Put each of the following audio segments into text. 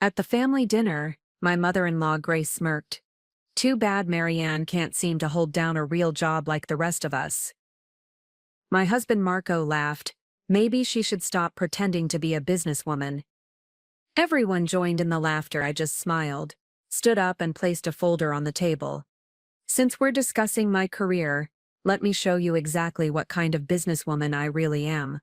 At the family dinner, my mother-in-law Grace smirked. Too bad Marianne can't seem to hold down a real job like the rest of us. My husband Marco laughed. Maybe she should stop pretending to be a businesswoman. Everyone joined in the laughter. I just smiled, stood up and placed a folder on the table. Since we're discussing my career, let me show you exactly what kind of businesswoman I really am.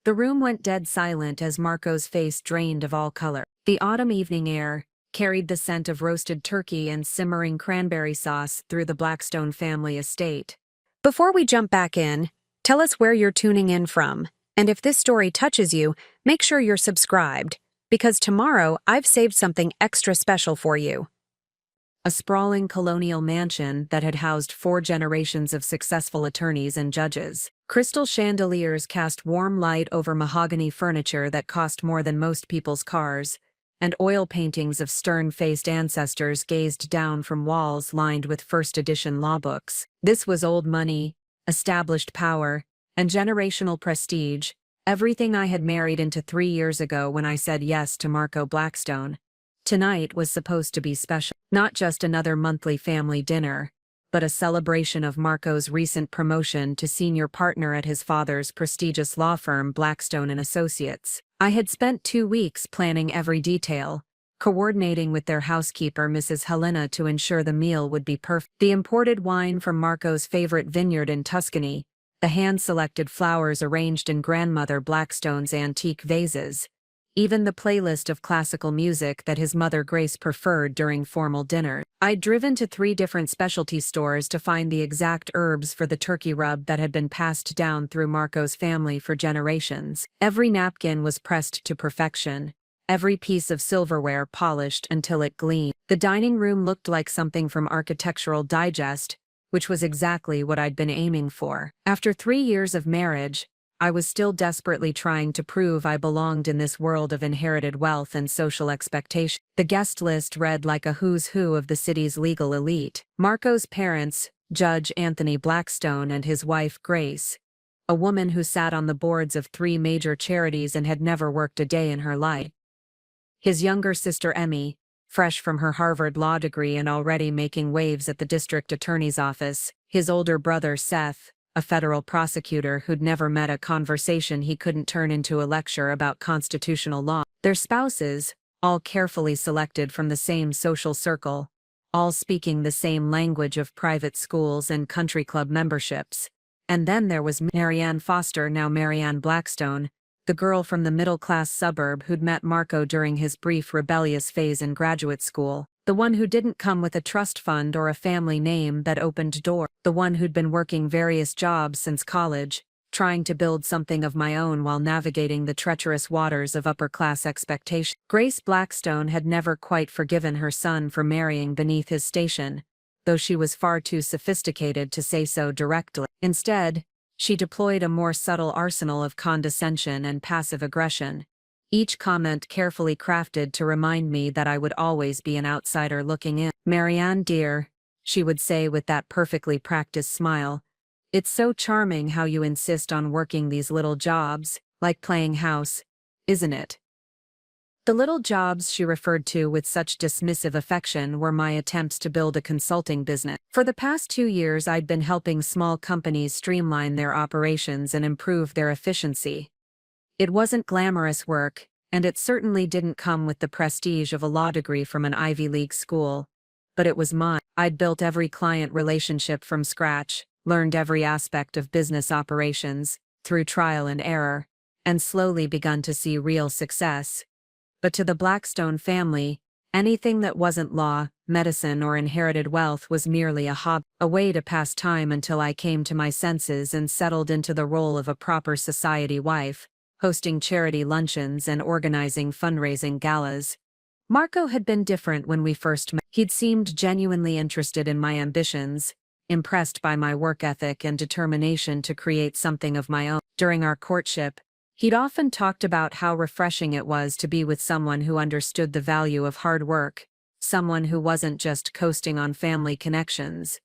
The room went dead silent as Marco's face drained of all color. The autumn evening air carried the scent of roasted turkey and simmering cranberry sauce through the Blackstone family estate. Before we jump back in, tell us where you're tuning in from, and if this story touches you, make sure you're subscribed, because tomorrow I've saved something extra special for you. A sprawling colonial mansion that had housed 4 generations of successful attorneys and judges. Crystal chandeliers cast warm light over mahogany furniture that cost more than most people's cars, and oil paintings of stern-faced ancestors gazed down from walls lined with first-edition law books. This was old money, established power, and generational prestige, everything I had married into 3 years ago when I said yes to Marco Blackstone. Tonight was supposed to be special. Not just another monthly family dinner, but a celebration of Marco's recent promotion to senior partner at his father's prestigious law firm Blackstone & Associates. I had spent 2 weeks planning every detail, coordinating with their housekeeper Mrs. Helena to ensure the meal would be perfect. The imported wine from Marco's favorite vineyard in Tuscany, the hand-selected flowers arranged in grandmother Blackstone's antique vases, even the playlist of classical music that his mother Grace preferred during formal dinner. I'd driven to 3 different specialty stores to find the exact herbs for the turkey rub that had been passed down through Marco's family for generations. Every napkin was pressed to perfection, every piece of silverware polished until it gleamed. The dining room looked like something from Architectural Digest, which was exactly what I'd been aiming for. After 3 years of marriage, I was still desperately trying to prove I belonged in this world of inherited wealth and social expectation. The guest list read like a who's who of the city's legal elite. Marco's parents, Judge Anthony Blackstone and his wife Grace, a woman who sat on the boards of 3 major charities and had never worked a day in her life. His younger sister Emmy, fresh from her Harvard law degree and already making waves at the district attorney's office. His older brother Seth, a federal prosecutor who'd never met a conversation he couldn't turn into a lecture about constitutional law. Their spouses, all carefully selected from the same social circle, all speaking the same language of private schools and country club memberships. And then there was Marianne Foster, now Marianne Blackstone, the girl from the middle-class suburb who'd met Marco during his brief rebellious phase in graduate school. The one who didn't come with a trust fund or a family name that opened doors. The one who'd been working various jobs since college, trying to build something of my own while navigating the treacherous waters of upper-class expectation. Grace Blackstone had never quite forgiven her son for marrying beneath his station, though she was far too sophisticated to say so directly. Instead, she deployed a more subtle arsenal of condescension and passive aggression, each comment carefully crafted to remind me that I would always be an outsider looking in. "Marianne, dear," she would say with that perfectly practiced smile, "it's so charming how you insist on working these little jobs, like playing house, isn't it?" The little jobs she referred to with such dismissive affection were my attempts to build a consulting business. For the past 2 years I'd been helping small companies streamline their operations and improve their efficiency. It wasn't glamorous work, and it certainly didn't come with the prestige of a law degree from an Ivy League school, but it was mine. I'd built every client relationship from scratch, learned every aspect of business operations, through trial and error, and slowly begun to see real success. But to the Blackstone family, anything that wasn't law, medicine, or inherited wealth was merely a hobby, a way to pass time until I came to my senses and settled into the role of a proper society wife, hosting charity luncheons and organizing fundraising galas. Marco had been different when we first met. He'd seemed genuinely interested in my ambitions, impressed by my work ethic and determination to create something of my own. During our courtship, he'd often talked about how refreshing it was to be with someone who understood the value of hard work, someone who wasn't just coasting on family connections.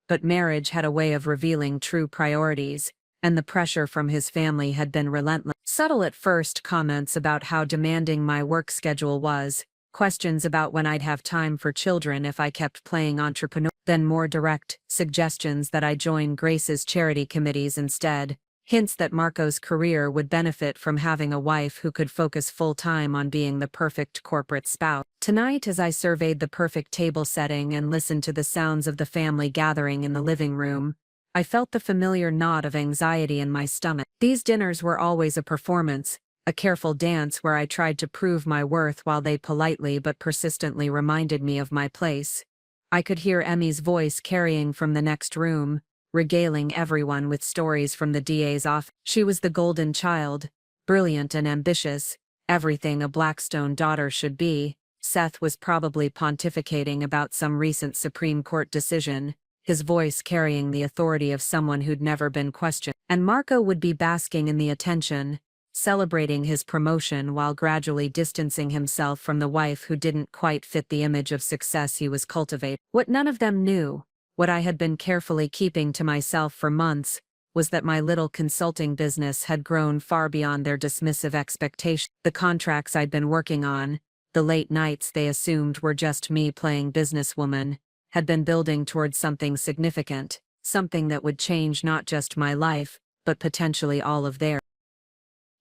But marriage had a way of revealing true priorities, and the pressure from his family had been relentless. Subtle at first comments about how demanding my work schedule was, questions about when I'd have time for children if I kept playing entrepreneur, then more direct suggestions that I join Grace's charity committees instead. Hints that Marco's career would benefit from having a wife who could focus full-time on being the perfect corporate spouse. Tonight, as I surveyed the perfect table setting and listened to the sounds of the family gathering in the living room, I felt the familiar knot of anxiety in my stomach. These dinners were always a performance, a careful dance where I tried to prove my worth while they politely but persistently reminded me of my place. I could hear Emmy's voice carrying from the next room, regaling everyone with stories from the DA's office. She was the golden child, brilliant and ambitious, everything a Blackstone daughter should be. Seth was probably pontificating about some recent Supreme Court decision, his voice carrying the authority of someone who'd never been questioned. And Marco would be basking in the attention, celebrating his promotion while gradually distancing himself from the wife who didn't quite fit the image of success he was cultivating. What none of them knew, what I had been carefully keeping to myself for months, was that my little consulting business had grown far beyond their dismissive expectations. The contracts I'd been working on, the late nights they assumed were just me playing businesswoman, had been building towards something significant, something that would change not just my life, but potentially all of theirs.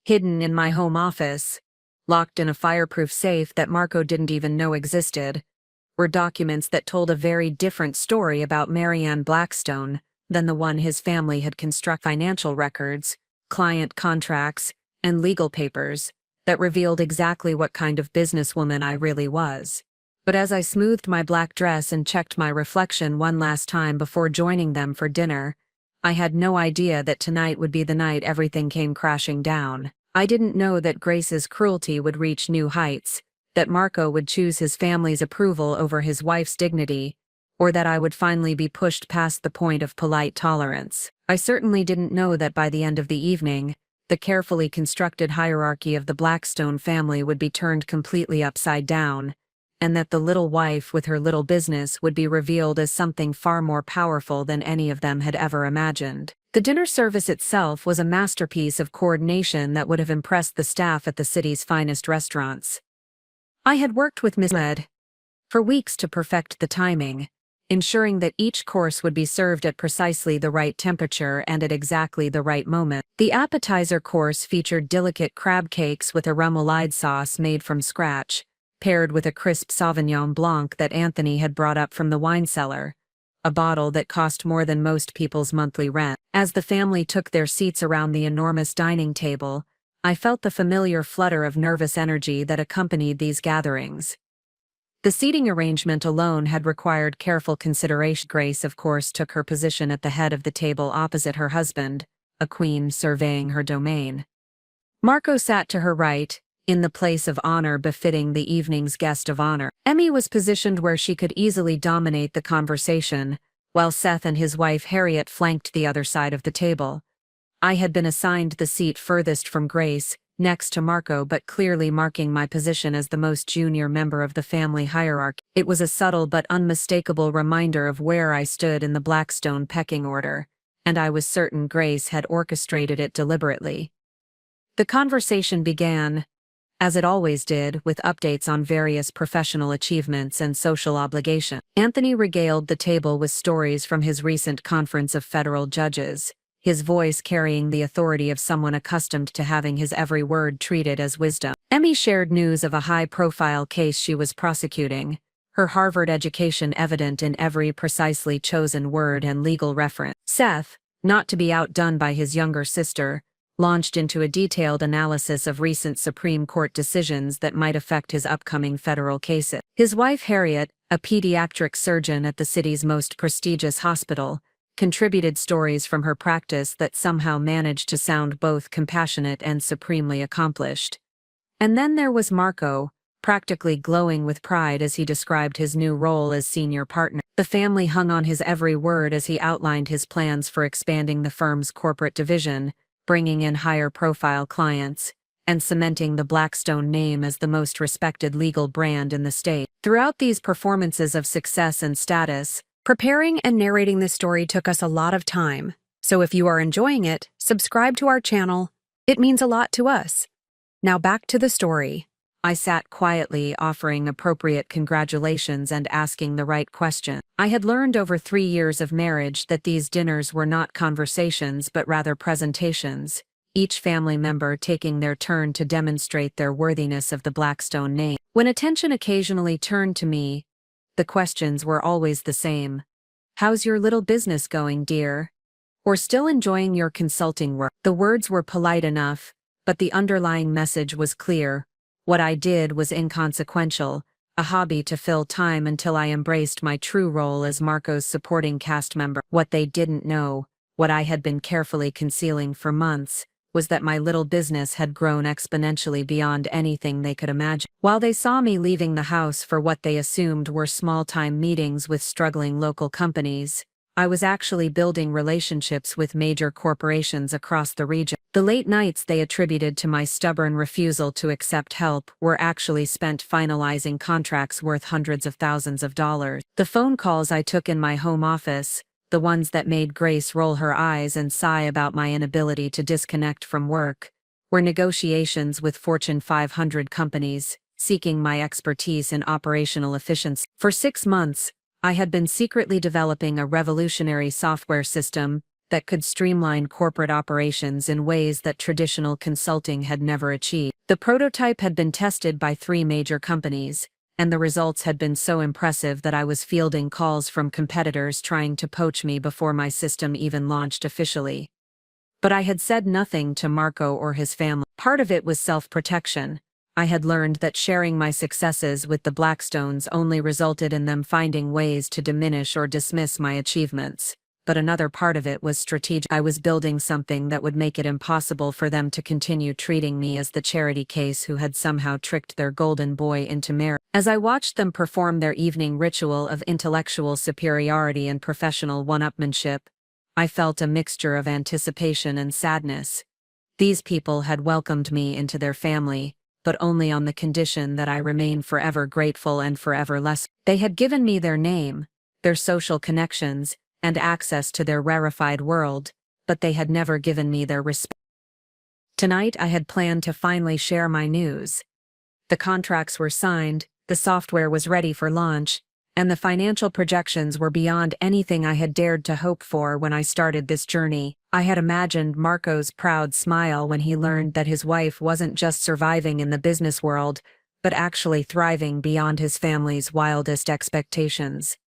Hidden in my home office, locked in a fireproof safe that Marco didn't even know existed, were documents that told a very different story about Marianne Blackstone than the one his family had constructed. Financial records, client contracts, and legal papers that revealed exactly what kind of businesswoman I really was. But as I smoothed my black dress and checked my reflection one last time before joining them for dinner, I had no idea that tonight would be the night everything came crashing down. I didn't know that Grace's cruelty would reach new heights, that Marco would choose his family's approval over his wife's dignity, or that I would finally be pushed past the point of polite tolerance. I certainly didn't know that by the end of the evening, the carefully constructed hierarchy of the Blackstone family would be turned completely upside down, and that the little wife with her little business would be revealed as something far more powerful than any of them had ever imagined. The dinner service itself was a masterpiece of coordination that would have impressed the staff at the city's finest restaurants. I had worked with Miss Led for weeks to perfect the timing, ensuring that each course would be served at precisely the right temperature and at exactly the right moment. The appetizer course featured delicate crab cakes with a remoulade sauce made from scratch, paired with a crisp Sauvignon Blanc that Anthony had brought up from the wine cellar, a bottle that cost more than most people's monthly rent. As the family took their seats around the enormous dining table, I felt the familiar flutter of nervous energy that accompanied these gatherings. The seating arrangement alone had required careful consideration. Grace, of course, took her position at the head of the table opposite her husband, a queen surveying her domain. Marco sat to her right, in the place of honor befitting the evening's guest of honor. Emmy was positioned where she could easily dominate the conversation, while Seth and his wife Harriet flanked the other side of the table. I had been assigned the seat furthest from Grace, next to Marco, but clearly marking my position as the most junior member of the family hierarchy. It was a subtle but unmistakable reminder of where I stood in the Blackstone pecking order, and I was certain Grace had orchestrated it deliberately. The conversation began, as it always did, with updates on various professional achievements and social obligation. Anthony regaled the table with stories from his recent conference of federal judges, his voice carrying the authority of someone accustomed to having his every word treated as wisdom. Emmy shared news of a high-profile case she was prosecuting, her Harvard education evident in every precisely chosen word and legal reference. Seth, not to be outdone by his younger sister, launched into a detailed analysis of recent Supreme Court decisions that might affect his upcoming federal cases. His wife Harriet, a pediatric surgeon at the city's most prestigious hospital, contributed stories from her practice that somehow managed to sound both compassionate and supremely accomplished. And then there was Marco, practically glowing with pride as he described his new role as senior partner. The family hung on his every word as he outlined his plans for expanding the firm's corporate division, bringing in higher-profile clients, and cementing the Blackstone name as the most respected legal brand in the state. Throughout these performances of success and status, preparing and narrating this story took us a lot of time, so if you are enjoying it, subscribe to our channel. It means a lot to us. Now back to the story. I sat quietly, offering appropriate congratulations and asking the right question. I had learned over 3 years of marriage that these dinners were not conversations but rather presentations, each family member taking their turn to demonstrate their worthiness of the Blackstone name. When attention occasionally turned to me, the questions were always the same. "How's your little business going, dear?" Or "Still enjoying your consulting work?" The words were polite enough, but the underlying message was clear. What I did was inconsequential, a hobby to fill time until I embraced my true role as Marco's supporting cast member. What they didn't know, what I had been carefully concealing for months, was that my little business had grown exponentially beyond anything they could imagine. While they saw me leaving the house for what they assumed were small-time meetings with struggling local companies, I was actually building relationships with major corporations across the region. The late nights they attributed to my stubborn refusal to accept help were actually spent finalizing contracts worth hundreds of thousands of dollars. The phone calls I took in my home office, the ones that made Grace roll her eyes and sigh about my inability to disconnect from work, were negotiations with Fortune 500 companies, seeking my expertise in operational efficiency. For 6 months, I had been secretly developing a revolutionary software system that could streamline corporate operations in ways that traditional consulting had never achieved. The prototype had been tested by 3 major companies, and the results had been so impressive that I was fielding calls from competitors trying to poach me before my system even launched officially. But I had said nothing to Marco or his family. Part of it was self-protection. I had learned that sharing my successes with the Blackstones only resulted in them finding ways to diminish or dismiss my achievements. But another part of it was strategic. I was building something that would make it impossible for them to continue treating me as the charity case who had somehow tricked their golden boy into marriage. As I watched them perform their evening ritual of intellectual superiority and professional one-upmanship, I felt a mixture of anticipation and sadness. These people had welcomed me into their family, but only on the condition that I remain forever grateful and forever less. They had given me their name, their social connections, and access to their rarefied world, but they had never given me their respect. Tonight I had planned to finally share my news. The contracts were signed, the software was ready for launch, and the financial projections were beyond anything I had dared to hope for when I started this journey. I had imagined Marco's proud smile when he learned that his wife wasn't just surviving in the business world, but actually thriving beyond his family's wildest expectations.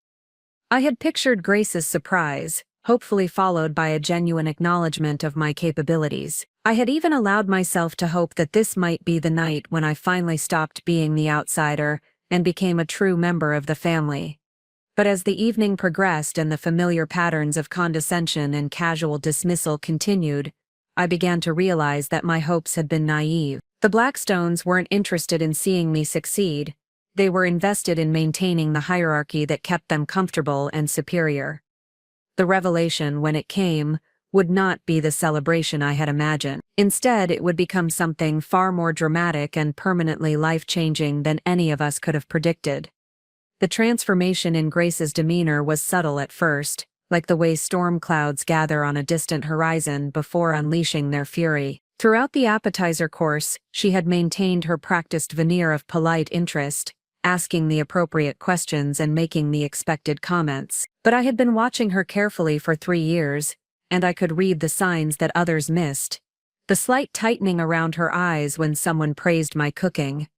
I had pictured Grace's surprise, hopefully followed by a genuine acknowledgement of my capabilities. I had even allowed myself to hope that this might be the night when I finally stopped being the outsider and became a true member of the family. But as the evening progressed and the familiar patterns of condescension and casual dismissal continued, I began to realize that my hopes had been naive. The Blackstones weren't interested in seeing me succeed. They were invested in maintaining the hierarchy that kept them comfortable and superior. The revelation, when it came, would not be the celebration I had imagined. Instead, it would become something far more dramatic and permanently life-changing than any of us could have predicted. The transformation in Grace's demeanor was subtle at first, like the way storm clouds gather on a distant horizon before unleashing their fury. Throughout the appetizer course, she had maintained her practiced veneer of polite interest, asking the appropriate questions and making the expected comments. But I had been watching her carefully for 3 years, and I could read the signs that others missed. The slight tightening around her eyes when someone praised my cooking.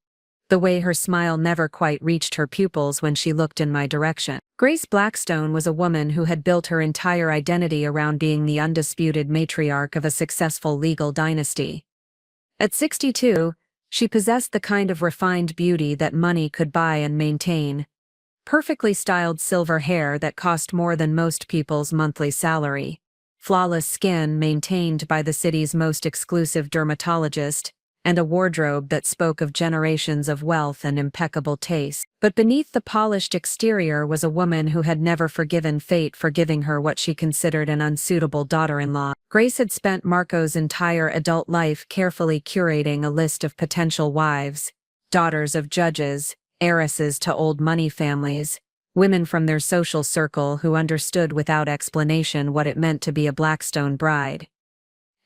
The way her smile never quite reached her pupils when she looked in my direction. Grace Blackstone was a woman who had built her entire identity around being the undisputed matriarch of a successful legal dynasty. At 62, she possessed the kind of refined beauty that money could buy and maintain. Perfectly styled silver hair that cost more than most people's monthly salary. Flawless skin maintained by the city's most exclusive dermatologist, and a wardrobe that spoke of generations of wealth and impeccable taste. But beneath the polished exterior was a woman who had never forgiven fate for giving her what she considered an unsuitable daughter-in-law. Grace had spent Marco's entire adult life carefully curating a list of potential wives, daughters of judges, heiresses to old money families, women from their social circle who understood without explanation what it meant to be a Blackstone bride.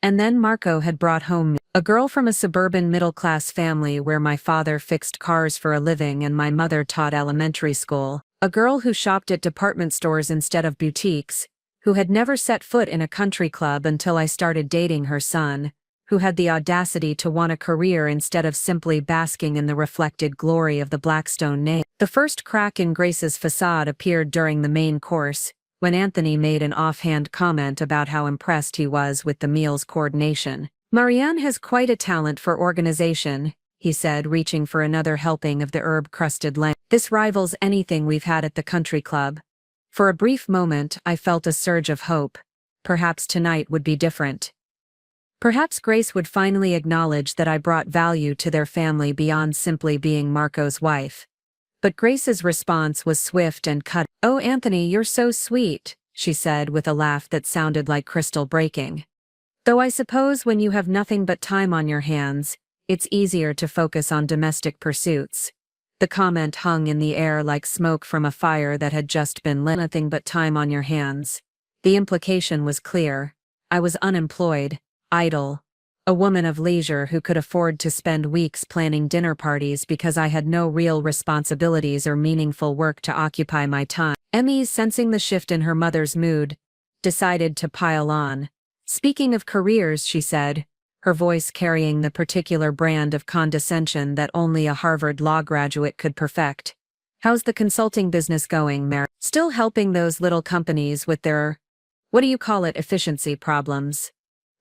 And then Marco had brought home A girl from a suburban middle-class family where my father fixed cars for a living and my mother taught elementary school. A girl who shopped at department stores instead of boutiques, who had never set foot in a country club until I started dating her son, who had the audacity to want a career instead of simply basking in the reflected glory of the Blackstone name. The first crack in Grace's facade appeared during the main course, when Anthony made an offhand comment about how impressed he was with the meal's coordination. "Marianne has quite a talent for organization," he said, reaching for another helping of the herb-crusted lamb. "This rivals anything we've had at the country club." For a brief moment, I felt a surge of hope. Perhaps tonight would be different. Perhaps Grace would finally acknowledge that I brought value to their family beyond simply being Marco's wife. But Grace's response was swift and cutting. "Oh, Anthony, you're so sweet," she said with a laugh that sounded like crystal breaking. "Though I suppose when you have nothing but time on your hands, it's easier to focus on domestic pursuits." The comment hung in the air like smoke from a fire that had just been lit. "Nothing but time on your hands." The implication was clear. I was unemployed, idle, a woman of leisure who could afford to spend weeks planning dinner parties because I had no real responsibilities or meaningful work to occupy my time. Emmy, sensing the shift in her mother's mood, decided to pile on. "Speaking of careers," she said, her voice carrying the particular brand of condescension that only a Harvard law graduate could perfect. "How's the consulting business going, Mary? Still helping those little companies with their, what do you call it, efficiency problems?"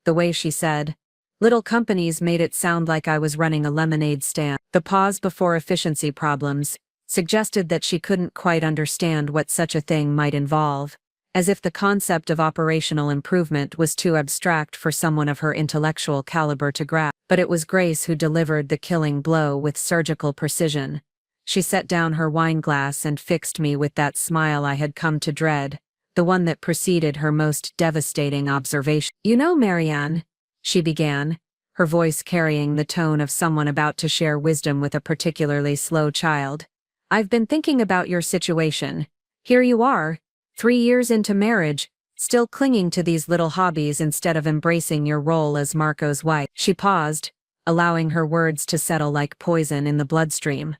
The way she said little companies made it sound like I was running a lemonade stand. The pause before efficiency problems suggested that she couldn't quite understand what such a thing might involve, as if the concept of operational improvement was too abstract for someone of her intellectual caliber to grasp. But it was Grace who delivered the killing blow with surgical precision. She set down her wine glass and fixed me with that smile I had come to dread, the one that preceded her most devastating observation. "You know, Marianne," she began, her voice carrying the tone of someone about to share wisdom with a particularly slow child, "I've been thinking about your situation. Here you are, 3 years into marriage, still clinging to these little hobbies instead of embracing your role as Marco's wife." She paused, allowing her words to settle like poison in the bloodstream.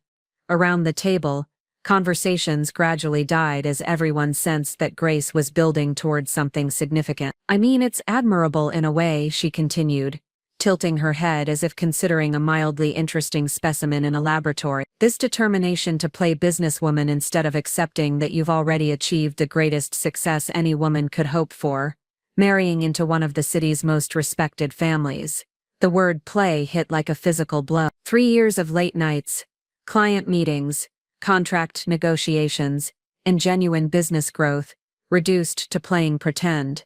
Around the table, conversations gradually died as everyone sensed that Grace was building towards something significant. "I mean, it's admirable in a way," she continued, tilting her head as if considering a mildly interesting specimen in a laboratory. "This determination to play businesswoman instead of accepting that you've already achieved the greatest success any woman could hope for, marrying into one of the city's most respected families." The word play hit like a physical blow. 3 years of late nights, client meetings, contract negotiations, and genuine business growth, reduced to playing pretend.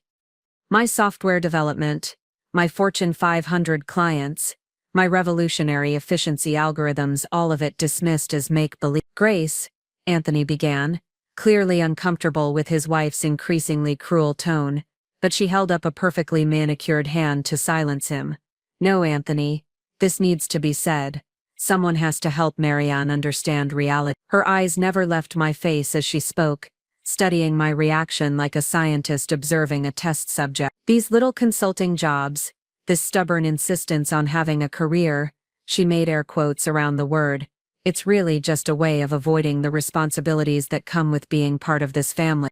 My software development, my Fortune 500 clients, my revolutionary efficiency algorithms, all of it dismissed as make-believe. "Grace," Anthony began, clearly uncomfortable with his wife's increasingly cruel tone, but she held up a perfectly manicured hand to silence him. "No, Anthony, this needs to be said. Someone has to help Marianne understand reality." Her eyes never left my face as she spoke, studying my reaction like a scientist observing a test subject. "These little consulting jobs, this stubborn insistence on having a career," she made air quotes around the word, "it's really just a way of avoiding the responsibilities that come with being part of this family."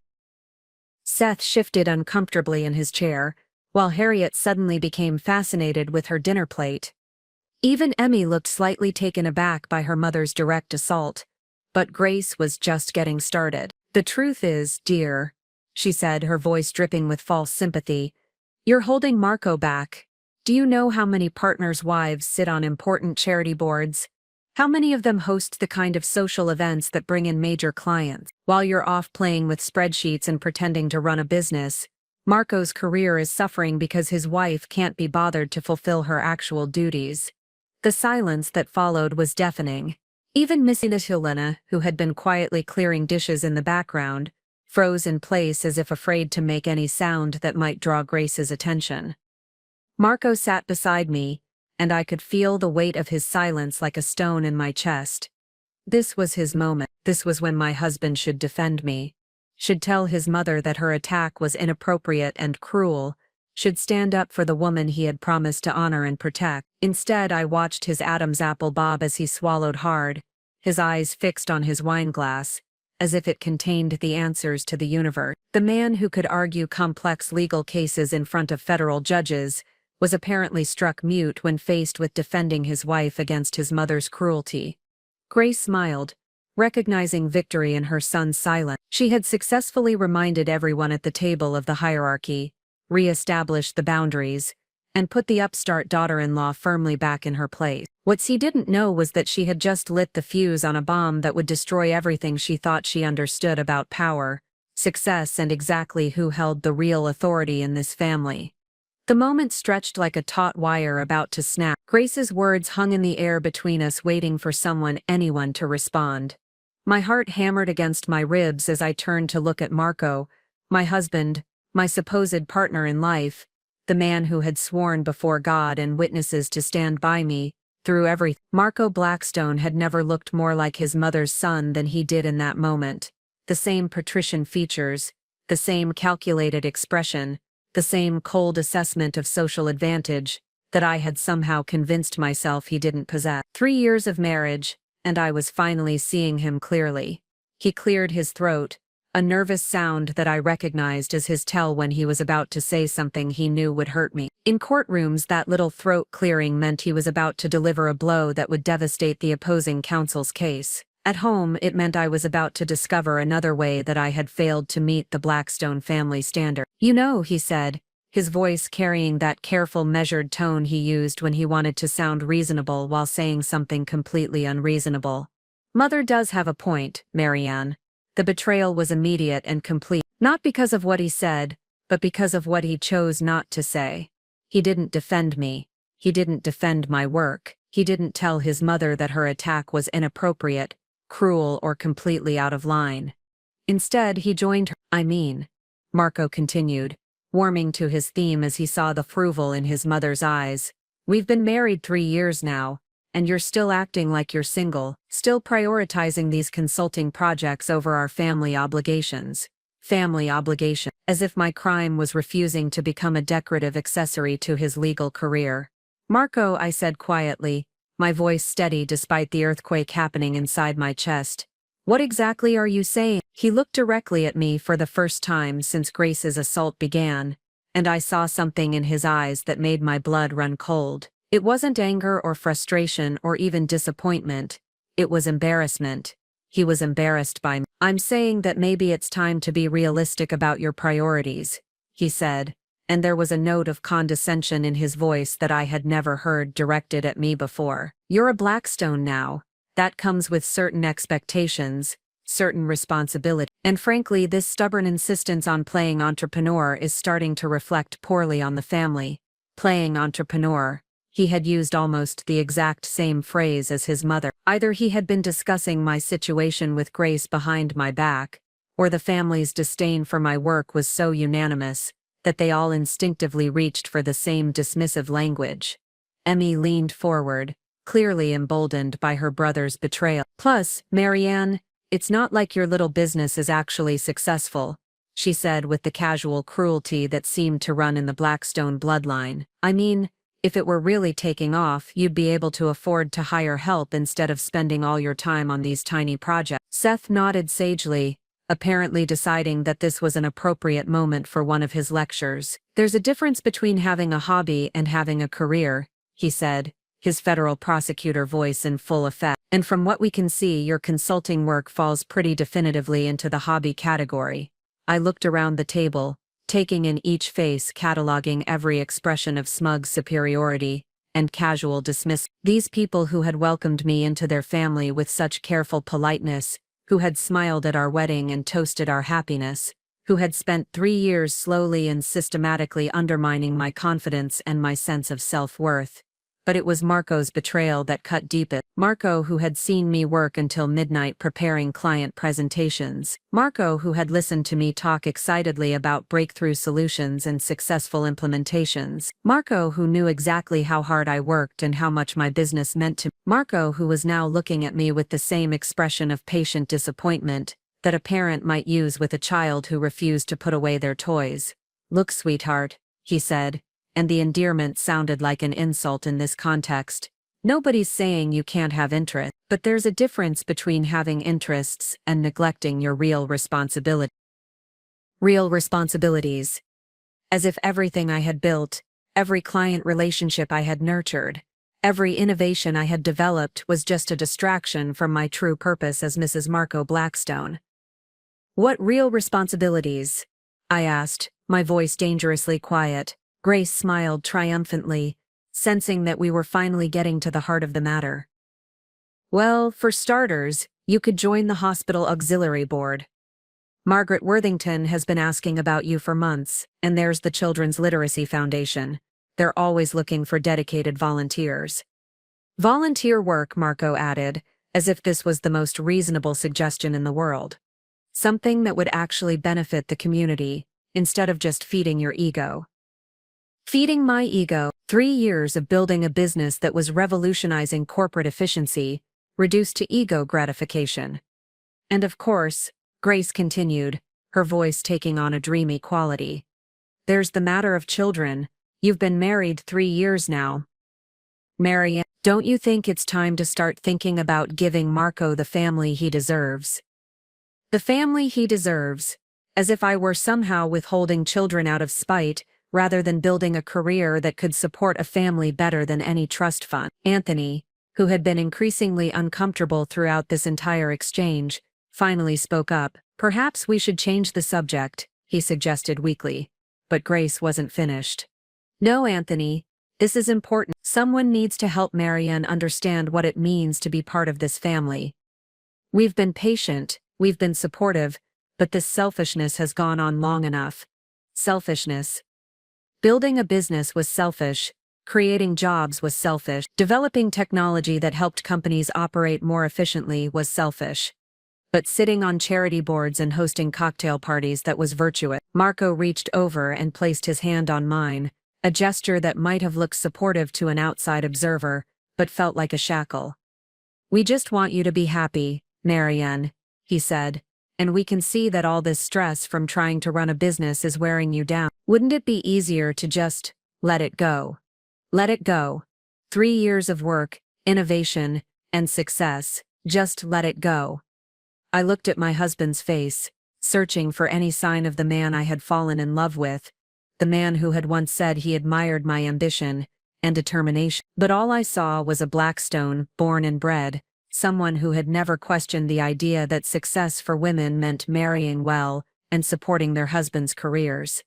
Seth shifted uncomfortably in his chair, while Harriet suddenly became fascinated with her dinner plate. Even Emmy looked slightly taken aback by her mother's direct assault, but Grace was just getting started. "The truth is, dear," she said, her voice dripping with false sympathy, "you're holding Marco back. Do you know how many partners' wives sit on important charity boards? How many of them host the kind of social events that bring in major clients? While you're off playing with spreadsheets and pretending to run a business, Marco's career is suffering because his wife can't be bothered to fulfill her actual duties." The silence that followed was deafening. Even Missy Helena, who had been quietly clearing dishes in the background, froze in place as if afraid to make any sound that might draw Grace's attention. Marco sat beside me, and I could feel the weight of his silence like a stone in my chest. This was his moment. This was when my husband should defend me, should tell his mother that her attack was inappropriate and cruel, should stand up for the woman he had promised to honor and protect. Instead, I watched his Adam's apple bob as he swallowed hard, his eyes fixed on his wine glass, as if it contained the answers to the universe. The man who could argue complex legal cases in front of federal judges was apparently struck mute when faced with defending his wife against his mother's cruelty. Grace smiled, recognizing victory in her son's silence. She had successfully reminded everyone at the table of the hierarchy, re-established the boundaries, and put the upstart daughter-in-law firmly back in her place. What she didn't know was that she had just lit the fuse on a bomb that would destroy everything she thought she understood about power, success, and exactly who held the real authority in this family. The moment stretched like a taut wire about to snap. Grace's words hung in the air between us, waiting for anyone to respond. My heart hammered against my ribs as I turned to look at Marco, my husband, my supposed partner in life, the man who had sworn before God and witnesses to stand by me through everything. Marco Blackstone had never looked more like his mother's son than he did in that moment. The same patrician features, the same calculated expression, the same cold assessment of social advantage that I had somehow convinced myself he didn't possess. 3 years of marriage, and I was finally seeing him clearly. He cleared his throat, a nervous sound that I recognized as his tell when he was about to say something he knew would hurt me. In courtrooms, that little throat clearing meant he was about to deliver a blow that would devastate the opposing counsel's case. At home, it meant I was about to discover another way that I had failed to meet the Blackstone family standard. "You know," he said, his voice carrying that careful, measured tone he used when he wanted to sound reasonable while saying something completely unreasonable. "Mother does have a point, Marianne." The betrayal was immediate and complete, not because of what he said, but because of what he chose not to say. He didn't defend me. He didn't defend my work. He didn't tell his mother that her attack was inappropriate, cruel, or completely out of line. Instead, he joined her. Marco continued, warming to his theme as he saw the approval in his mother's eyes. "We've been married 3 years now, and you're still acting like you're single, still prioritizing these consulting projects over our family obligations. Family obligation. As if my crime was refusing to become a decorative accessory to his legal career." "Marco," I said quietly, my voice steady despite the earthquake happening inside my chest. "What exactly are you saying?" He looked directly at me for the first time since Grace's assault began, and I saw something in his eyes that made my blood run cold. It wasn't anger or frustration or even disappointment. It was embarrassment. He was embarrassed by me. "I'm saying that maybe it's time to be realistic about your priorities," he said, and there was a note of condescension in his voice that I had never heard directed at me before. "You're a Blackstone now. That comes with certain expectations, certain responsibility. And frankly, this stubborn insistence on playing entrepreneur is starting to reflect poorly on the family." Playing entrepreneur. He had used almost the exact same phrase as his mother. Either he had been discussing my situation with Grace behind my back, or the family's disdain for my work was so unanimous that they all instinctively reached for the same dismissive language. Emmy leaned forward, clearly emboldened by her brother's betrayal. "Plus, Marianne, it's not like your little business is actually successful," she said with the casual cruelty that seemed to run in the Blackstone bloodline. If it were really taking off, you'd be able to afford to hire help instead of spending all your time on these tiny projects." Seth nodded sagely, apparently deciding that this was an appropriate moment for one of his lectures. "There's a difference between having a hobby and having a career," he said, his federal prosecutor voice in full effect. "And from what we can see, your consulting work falls pretty definitively into the hobby category." I looked around the table, taking in each face, cataloging every expression of smug superiority and casual dismissal. These people who had welcomed me into their family with such careful politeness, who had smiled at our wedding and toasted our happiness, who had spent 3 years slowly and systematically undermining my confidence and my sense of self-worth. But it was Marco's betrayal that cut deepest. Marco, who had seen me work until midnight preparing client presentations. Marco, who had listened to me talk excitedly about breakthrough solutions and successful implementations. Marco, who knew exactly how hard I worked and how much my business meant to me. Marco, who was now looking at me with the same expression of patient disappointment that a parent might use with a child who refused to put away their toys. "Look, sweetheart, he said, and the endearment sounded like an insult in this context. Nobody's saying you can't have interest, but there's a difference between having interests and neglecting your real responsibility. Real responsibilities. As if everything I had built, every client relationship I had nurtured, every innovation I had developed was just a distraction from my true purpose as Mrs. Marco Blackstone. What real responsibilities? I asked, my voice dangerously quiet. Grace smiled triumphantly, sensing that we were finally getting to the heart of the matter. Well, for starters, you could join the hospital auxiliary board. Margaret Worthington has been asking about you for months, and there's the Children's Literacy Foundation. They're always looking for dedicated volunteers. Volunteer work, Marco added, as if this was the most reasonable suggestion in the world. Something that would actually benefit the community, instead of just feeding your ego. Feeding my ego. 3 years of building a business that was revolutionizing corporate efficiency, reduced to ego gratification. And of course, Grace continued, her voice taking on a dreamy quality. There's the matter of children. You've been married 3 years now. Marianne, don't you think it's time to start thinking about giving Marco the family he deserves? The family he deserves, as if I were somehow withholding children out of spite, rather than building a career that could support a family better than any trust fund. Anthony, who had been increasingly uncomfortable throughout this entire exchange, finally spoke up. Perhaps we should change the subject, he suggested weakly. But Grace wasn't finished. No, Anthony, this is important. Someone needs to help Marianne understand what it means to be part of this family. We've been patient, we've been supportive, but this selfishness has gone on long enough. Selfishness. Building a business was selfish, creating jobs was selfish, developing technology that helped companies operate more efficiently was selfish. But sitting on charity boards and hosting cocktail parties, that was virtuous. Marco reached over and placed his hand on mine, a gesture that might have looked supportive to an outside observer, but felt like a shackle. We just want you to be happy, Marianne, he said, and we can see that all this stress from trying to run a business is wearing you down. Wouldn't it be easier to just let it go? Let it go. 3 years of work, innovation, and success, just let it go. I looked at my husband's face, searching for any sign of the man I had fallen in love with, the man who had once said he admired my ambition and determination. But all I saw was a Blackstone, born and bred, someone who had never questioned the idea that success for women meant marrying well and supporting their husbands' careers.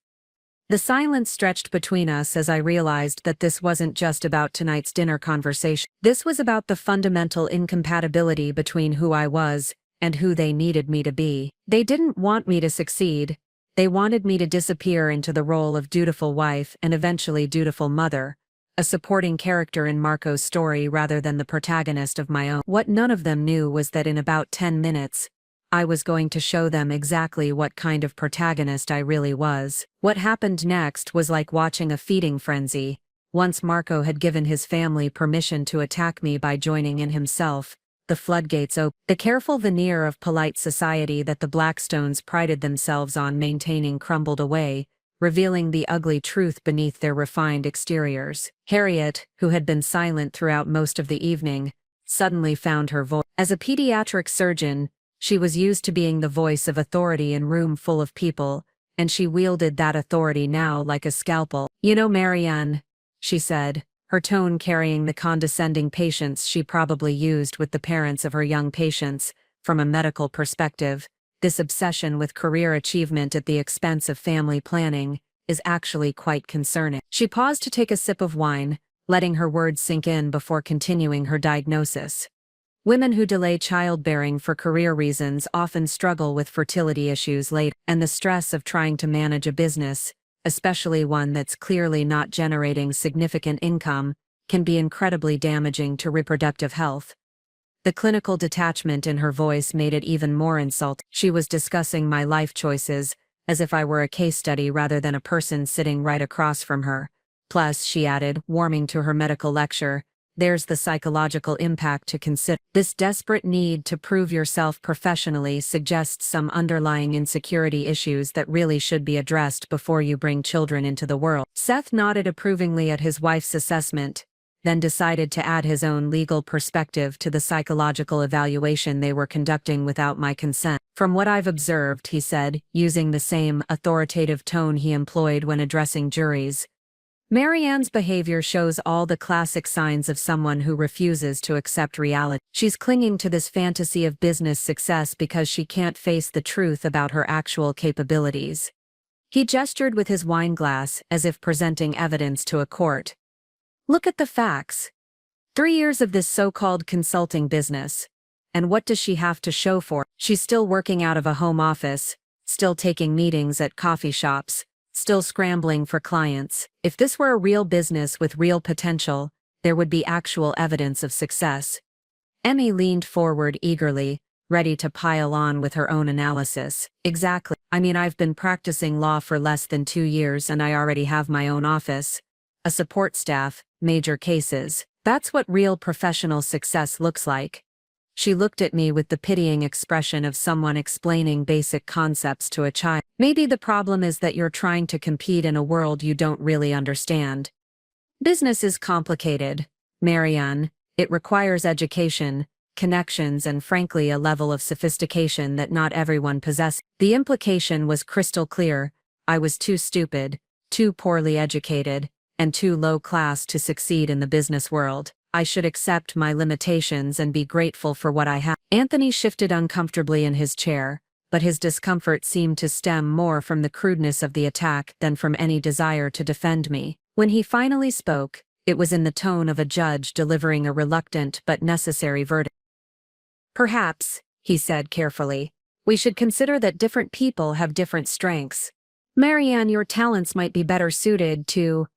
The silence stretched between us as I realized that this wasn't just about tonight's dinner conversation. This was about the fundamental incompatibility between who I was and who they needed me to be. They didn't want me to succeed. They wanted me to disappear into the role of dutiful wife and eventually dutiful mother, a supporting character in Marco's story rather than the protagonist of my own. What none of them knew was that in about 10 minutes, I was going to show them exactly what kind of protagonist I really was. What happened next was like watching a feeding frenzy. Once Marco had given his family permission to attack me by joining in himself, the floodgates opened. The careful veneer of polite society that the Blackstones prided themselves on maintaining crumbled away, revealing the ugly truth beneath their refined exteriors. Harriet, who had been silent throughout most of the evening, suddenly found her voice. As a pediatric surgeon, she was used to being the voice of authority in a room full of people, and she wielded that authority now like a scalpel. You know, Marianne, she said, her tone carrying the condescending patience she probably used with the parents of her young patients. From a medical perspective, this obsession with career achievement at the expense of family planning is actually quite concerning. She paused to take a sip of wine, letting her words sink in before continuing her diagnosis. Women who delay childbearing for career reasons often struggle with fertility issues later, and the stress of trying to manage a business, especially one that's clearly not generating significant income, can be incredibly damaging to reproductive health. The clinical detachment in her voice made it even more insulting. She was discussing my life choices, as if I were a case study rather than a person sitting right across from her. Plus, she added, warming to her medical lecture, there's the psychological impact to consider. This desperate need to prove yourself professionally suggests some underlying insecurity issues that really should be addressed before you bring children into the world. Seth nodded approvingly at his wife's assessment, then decided to add his own legal perspective to the psychological evaluation they were conducting without my consent. From what I've observed, he said, using the same authoritative tone he employed when addressing juries, Marianne's behavior shows all the classic signs of someone who refuses to accept reality. She's clinging to this fantasy of business success because she can't face the truth about her actual capabilities. He gestured with his wine glass as if presenting evidence to a court. Look at the facts. 3 years of this so-called consulting business. And what does she have to show for it? She's still working out of a home office, still taking meetings at coffee shops, still scrambling for clients. If this were a real business with real potential, there would be actual evidence of success. Emmy leaned forward eagerly, ready to pile on with her own analysis. Exactly. I mean, I've been practicing law for less than 2 years and I already have my own office, a support staff, major cases. That's what real professional success looks like. She looked at me with the pitying expression of someone explaining basic concepts to a child. Maybe the problem is that you're trying to compete in a world you don't really understand. Business is complicated, Marianne. It requires education, connections, and frankly a level of sophistication that not everyone possesses. The implication was crystal clear. I was too stupid, too poorly educated, and too low class to succeed in the business world. I should accept my limitations and be grateful for what I have. Anthony shifted uncomfortably in his chair, but his discomfort seemed to stem more from the crudeness of the attack than from any desire to defend me. When he finally spoke, it was in the tone of a judge delivering a reluctant but necessary verdict. Perhaps, he said carefully, we should consider that different people have different strengths. Marianne, your talents might be better suited to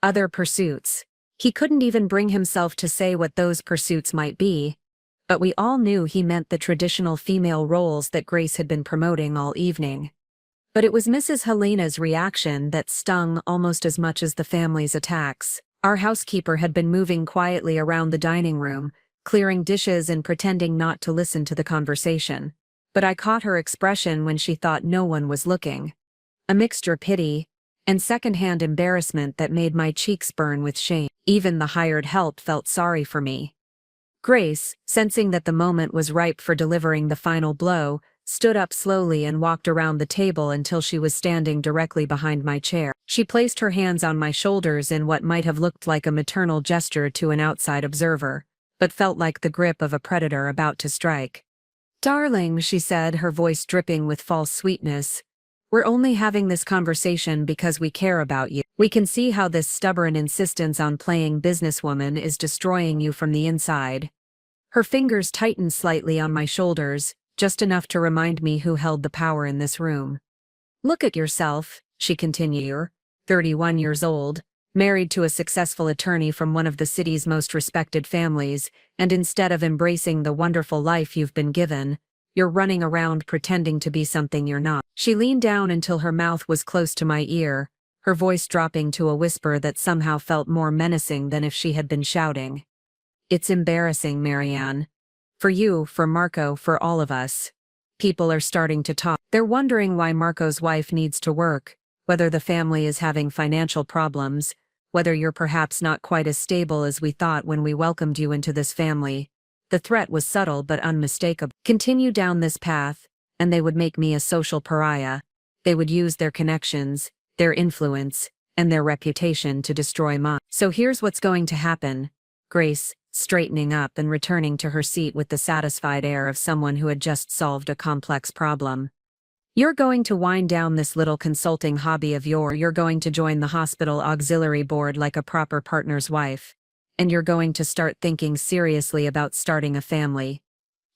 other pursuits. He couldn't even bring himself to say what those pursuits might be, but we all knew he meant the traditional female roles that Grace had been promoting all evening. But it was Mrs. Helena's reaction that stung almost as much as the family's attacks. Our housekeeper had been moving quietly around the dining room, clearing dishes and pretending not to listen to the conversation. But I caught her expression when she thought no one was looking. A mixture of pity and secondhand embarrassment that made my cheeks burn with shame. Even the hired help felt sorry for me. Grace, sensing that the moment was ripe for delivering the final blow, stood up slowly and walked around the table until she was standing directly behind my chair. She placed her hands on my shoulders in what might have looked like a maternal gesture to an outside observer, but felt like the grip of a predator about to strike. "Darling," she said, her voice dripping with false sweetness, "we're only having this conversation because we care about you. We can see how this stubborn insistence on playing businesswoman is destroying you from the inside." Her fingers tightened slightly on my shoulders, just enough to remind me who held the power in this room. "Look at yourself," she continued, 31 years old, married to a successful attorney from one of the city's most respected families, and instead of embracing the wonderful life you've been given, you're running around pretending to be something you're not. She leaned down until her mouth was close to my ear, her voice dropping to a whisper that somehow felt more menacing than if she had been shouting. "It's embarrassing, Marianne. For you, for Marco, for all of us. People are starting to talk. They're wondering why Marco's wife needs to work, whether the family is having financial problems, whether you're perhaps not quite as stable as we thought when we welcomed you into this family." The threat was subtle but unmistakable. "Continue down this path, and they would make me a social pariah. They would use their connections, their influence, and their reputation to destroy mine. So here's what's going to happen." Grace, straightening up and returning to her seat with the satisfied air of someone who had just solved a complex problem. "You're going to wind down this little consulting hobby of yours. You're going to join the hospital auxiliary board like a proper partner's wife. And you're going to start thinking seriously about starting a family."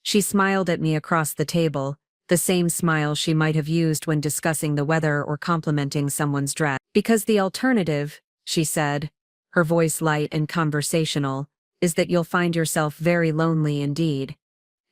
She smiled at me across the table, the same smile she might have used when discussing the weather or complimenting someone's dress. "Because the alternative," she said, her voice light and conversational, "is that you'll find yourself very lonely indeed.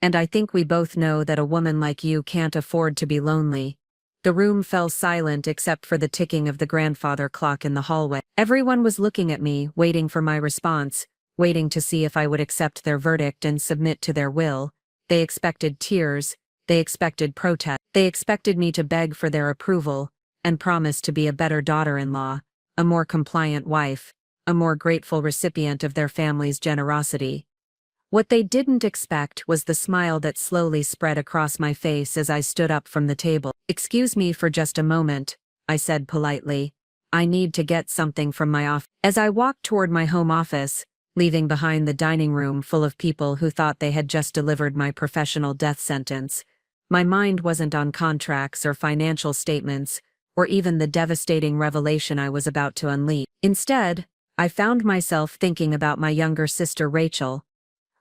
And I think we both know that a woman like you can't afford to be lonely." The room fell silent except for the ticking of the grandfather clock in the hallway. Everyone was looking at me, waiting for my response, waiting to see if I would accept their verdict and submit to their will. They expected tears, they expected protest, they expected me to beg for their approval, and promise to be a better daughter-in-law, a more compliant wife, a more grateful recipient of their family's generosity. What they didn't expect was the smile that slowly spread across my face as I stood up from the table. "Excuse me for just a moment," I said politely. "I need to get something from my office." As I walked toward my home office, leaving behind the dining room full of people who thought they had just delivered my professional death sentence, my mind wasn't on contracts or financial statements, or even the devastating revelation I was about to unleash. Instead, I found myself thinking about my younger sister Rachel.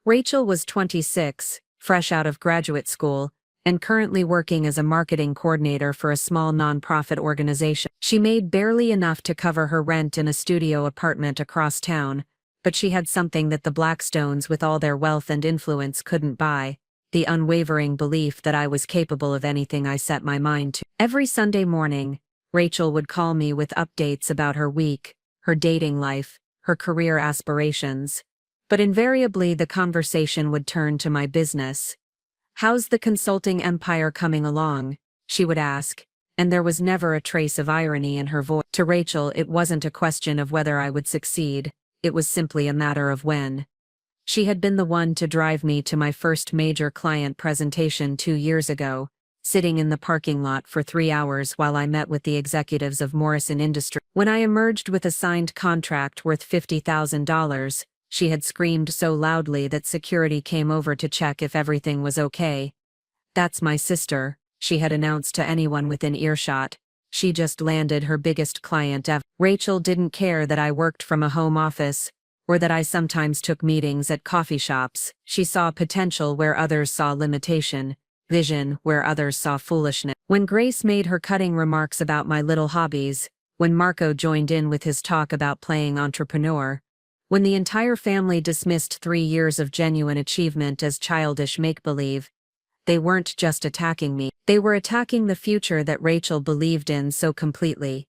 Rachel was 26, fresh out of graduate school, and currently working as a marketing coordinator for a small nonprofit organization. She made barely enough to cover her rent in a studio apartment across town, but she had something that the Blackstones, with all their wealth and influence, couldn't buy: the unwavering belief that I was capable of anything I set my mind to. Every Sunday morning, Rachel would call me with updates about her week, her dating life, her career aspirations. But invariably the conversation would turn to my business. "How's the consulting empire coming along?" she would ask, and there was never a trace of irony in her voice. To Rachel, it wasn't a question of whether I would succeed, it was simply a matter of when. She had been the one to drive me to my first major client presentation 2 years ago, sitting in the parking lot for 3 hours while I met with the executives of Morrison Industries. When I emerged with a signed contract worth $50,000, she had screamed so loudly that security came over to check if everything was okay. "That's my sister," she had announced to anyone within earshot. "She just landed her biggest client ever." Rachel didn't care that I worked from a home office, or that I sometimes took meetings at coffee shops. She saw potential where others saw limitation, vision where others saw foolishness. When Grace made her cutting remarks about my little hobbies, when Marco joined in with his talk about playing entrepreneur, when the entire family dismissed 3 years of genuine achievement as childish make-believe, they weren't just attacking me. They were attacking the future that Rachel believed in so completely.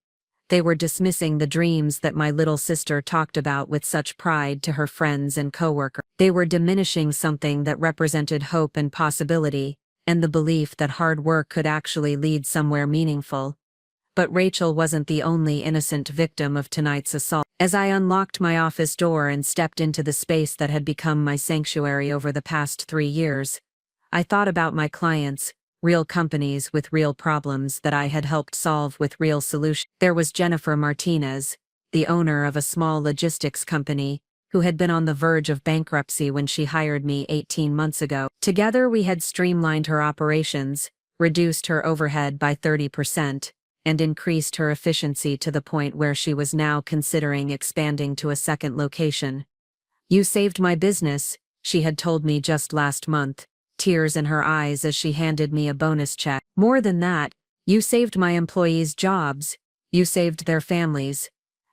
They were dismissing the dreams that my little sister talked about with such pride to her friends and coworkers. They were diminishing something that represented hope and possibility, and the belief that hard work could actually lead somewhere meaningful. But Rachel wasn't the only innocent victim of tonight's assault. As I unlocked my office door and stepped into the space that had become my sanctuary over the past 3 years, I thought about my clients, real companies with real problems that I had helped solve with real solutions. There was Jennifer Martinez, the owner of a small logistics company, who had been on the verge of bankruptcy when she hired me 18 months ago. Together we had streamlined her operations, reduced her overhead by 30%, and increased her efficiency to the point where she was now considering expanding to a second location. "You saved my business," she had told me just last month, tears in her eyes as she handed me a bonus check. "More than that, you saved my employees' jobs. You saved their families."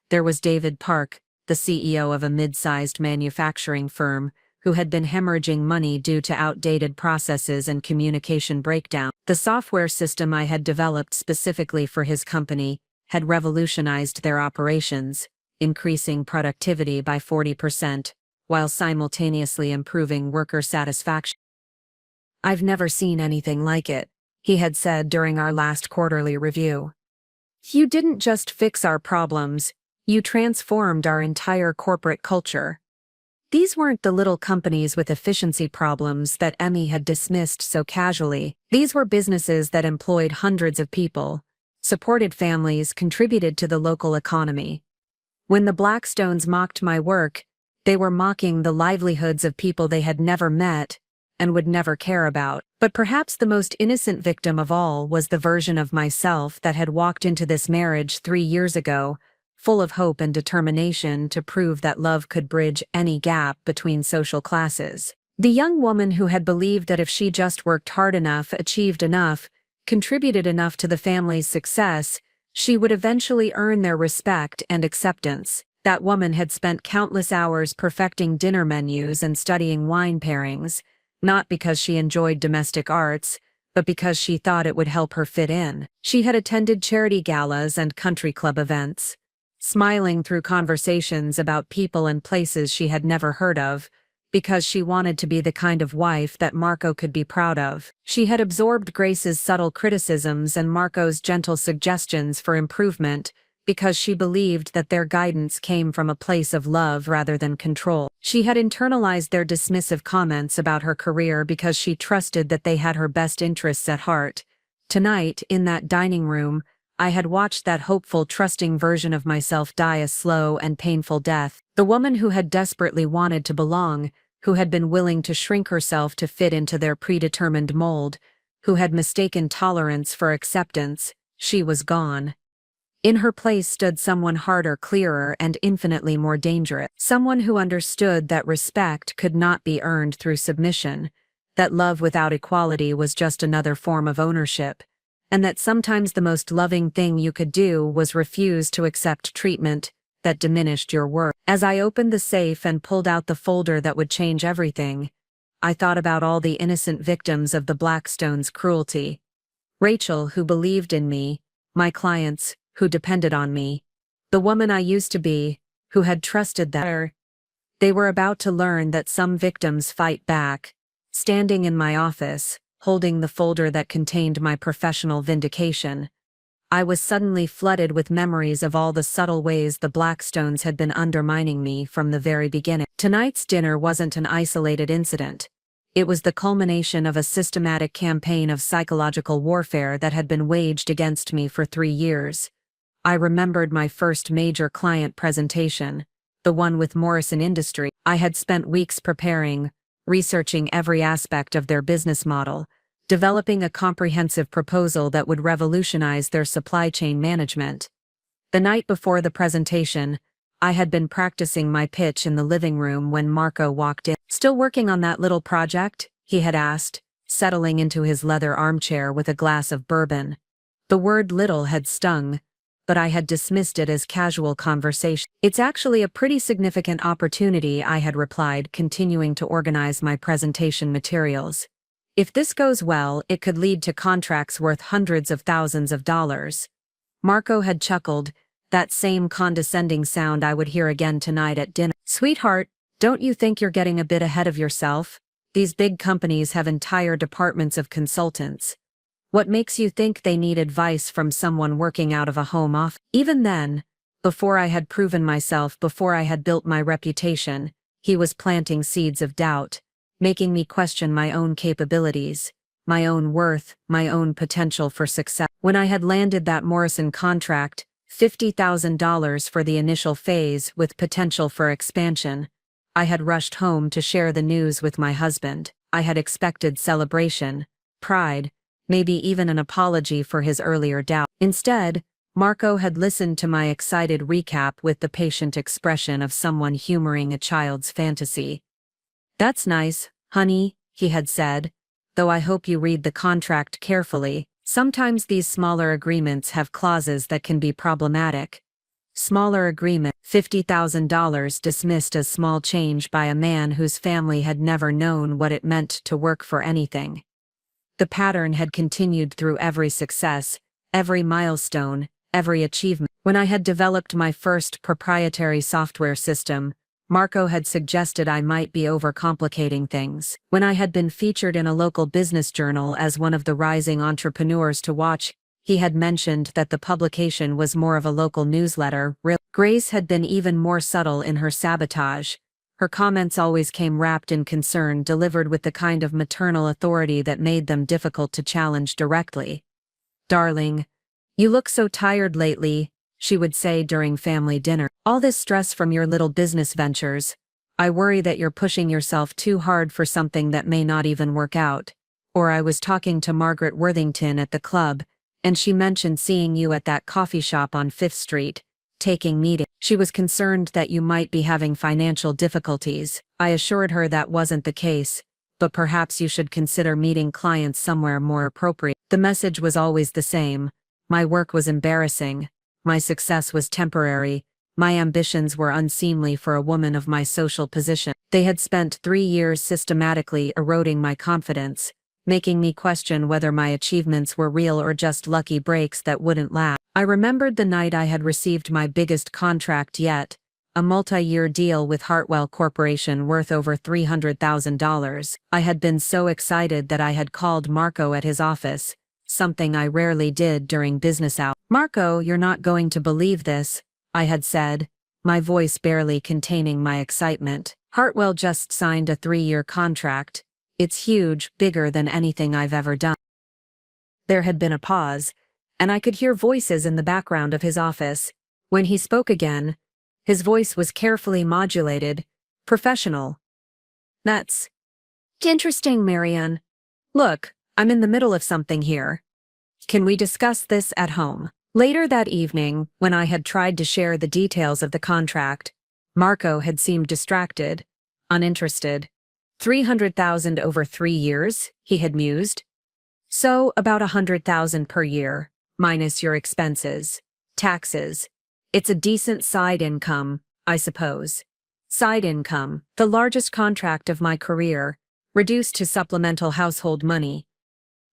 There was David Park, the CEO of a mid-sized manufacturing firm, who had been hemorrhaging money due to outdated processes and communication breakdown. The software system I had developed specifically for his company had revolutionized their operations, increasing productivity by 40%, while simultaneously improving worker satisfaction. "I've never seen anything like it," he had said during our last quarterly review. "You didn't just fix our problems, you transformed our entire corporate culture." These weren't the little companies with efficiency problems that Emmy had dismissed so casually. These were businesses that employed hundreds of people, supported families, contributed to the local economy. When the Blackstones mocked my work, they were mocking the livelihoods of people they had never met and would never care about. But perhaps the most innocent victim of all was the version of myself that had walked into this marriage 3 years ago, full of hope and determination to prove that love could bridge any gap between social classes. The young woman who had believed that if she just worked hard enough, achieved enough, contributed enough to the family's success, she would eventually earn their respect and acceptance. That woman had spent countless hours perfecting dinner menus and studying wine pairings, not because she enjoyed domestic arts, but because she thought it would help her fit in. She had attended charity galas and country club events, smiling through conversations about people and places she had never heard of, because she wanted to be the kind of wife that Marco could be proud of. She had absorbed Grace's subtle criticisms and Marco's gentle suggestions for improvement, because she believed that their guidance came from a place of love rather than control. She had internalized their dismissive comments about her career because she trusted that they had her best interests at heart. Tonight, in that dining room, I had watched that hopeful, trusting version of myself die a slow and painful death. The woman who had desperately wanted to belong, who had been willing to shrink herself to fit into their predetermined mold, who had mistaken tolerance for acceptance, she was gone. In her place stood someone harder, clearer, and infinitely more dangerous. Someone who understood that respect could not be earned through submission, that love without equality was just another form of ownership, and that sometimes the most loving thing you could do was refuse to accept treatment that diminished your worth. As I opened the safe and pulled out the folder that would change everything, I thought about all the innocent victims of the Blackstones' cruelty. Rachel, who believed in me, my clients, who depended on me, the woman I used to be, who had trusted that they were about to learn that some victims fight back. Standing in my office, holding the folder that contained my professional vindication, I was suddenly flooded with memories of all the subtle ways the Blackstones had been undermining me from the very beginning. Tonight's dinner wasn't an isolated incident. It was the culmination of a systematic campaign of psychological warfare that had been waged against me for 3 years. I remembered my first major client presentation, the one with Morrison Industries. I had spent weeks preparing, researching every aspect of their business model, developing a comprehensive proposal that would revolutionize their supply chain management. The night before the presentation, I had been practicing my pitch in the living room when Marco walked in. "Still working on that little project?" he had asked, settling into his leather armchair with a glass of bourbon. The word little had stung, but I had dismissed it as casual conversation. "It's actually a pretty significant opportunity," I had replied, continuing to organize my presentation materials. "If this goes well, it could lead to contracts worth hundreds of thousands of dollars." Marco had chuckled, that same condescending sound I would hear again tonight at dinner. "Sweetheart, don't you think you're getting a bit ahead of yourself? These big companies have entire departments of consultants. What makes you think they need advice from someone working out of a home office?" Even then, before I had proven myself, before I had built my reputation, he was planting seeds of doubt, making me question my own capabilities, my own worth, my own potential for success. When I had landed that Morrison contract, $50,000 for the initial phase with potential for expansion, I had rushed home to share the news with my husband. I had expected celebration, pride, maybe even an apology for his earlier doubt. Instead, Marco had listened to my excited recap with the patient expression of someone humoring a child's fantasy. "That's nice, honey," he had said, "though I hope you read the contract carefully. Sometimes these smaller agreements have clauses that can be problematic." Smaller agreement, $50,000 dismissed as small change by a man whose family had never known what it meant to work for anything. The pattern had continued through every success, every milestone, every achievement. When I had developed my first proprietary software system, Marco had suggested I might be overcomplicating things. When I had been featured in a local business journal as one of the rising entrepreneurs to watch, he had mentioned that the publication was more of a local newsletter. Grace had been even more subtle in her sabotage. Her comments always came wrapped in concern, delivered with the kind of maternal authority that made them difficult to challenge directly. "Darling, you look so tired lately," she would say during family dinner. "All this stress from your little business ventures. I worry that you're pushing yourself too hard for something that may not even work out." Or I was talking to Margaret Worthington at the club, and she mentioned seeing you at that coffee shop on 5th Street, taking meetings. She was concerned that you might be having financial difficulties. I assured her that wasn't the case, but perhaps you should consider meeting clients somewhere more appropriate. The message was always the same. My work was embarrassing. My success was temporary. My ambitions were unseemly for a woman of my social position. They had spent 3 years systematically eroding my confidence, making me question whether my achievements were real or just lucky breaks that wouldn't last. I remembered the night I had received my biggest contract yet, a multi-year deal with Hartwell Corporation worth over $300,000. I had been so excited that I had called Marco at his office, something I rarely did during business hours. "Marco, you're not going to believe this," I had said, my voice barely containing my excitement. "Hartwell just signed a 3-year contract. It's huge, bigger than anything I've ever done." There had been a pause, and I could hear voices in the background of his office. When he spoke again, his voice was carefully modulated, professional. "That's interesting, Marianne. Look, I'm in the middle of something here. Can we discuss this at home?" Later that evening, when I had tried to share the details of the contract, Marco had seemed distracted, uninterested. 300,000 over 3 years, he had mused. "So, about 100,000 per year, minus your expenses, taxes. It's a decent side income, I suppose." Side income, the largest contract of my career, reduced to supplemental household money.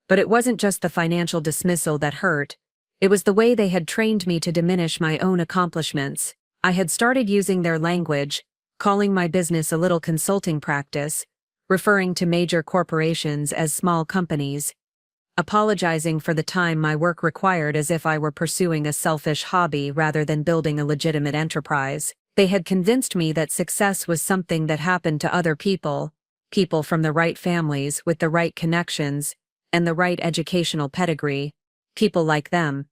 But it wasn't just the financial dismissal that hurt. It was the way they had trained me to diminish my own accomplishments. I had started using their language, calling my business a little consulting practice, referring to major corporations as small companies, apologizing for the time my work required as if I were pursuing a selfish hobby rather than building a legitimate enterprise. They had convinced me that success was something that happened to other people, people from the right families with the right connections and the right educational pedigree, people like them.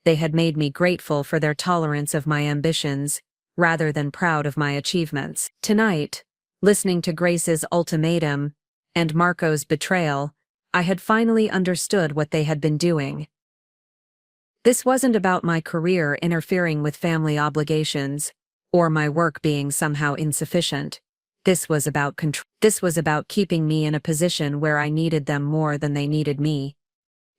They had made me grateful for their tolerance of my ambitions, rather than proud of my achievements. Tonight, listening to Grace's ultimatum and Marco's betrayal, I had finally understood what they had been doing. This wasn't about my career interfering with family obligations, or my work being somehow insufficient. This was about control. This was about keeping me in a position where I needed them more than they needed me.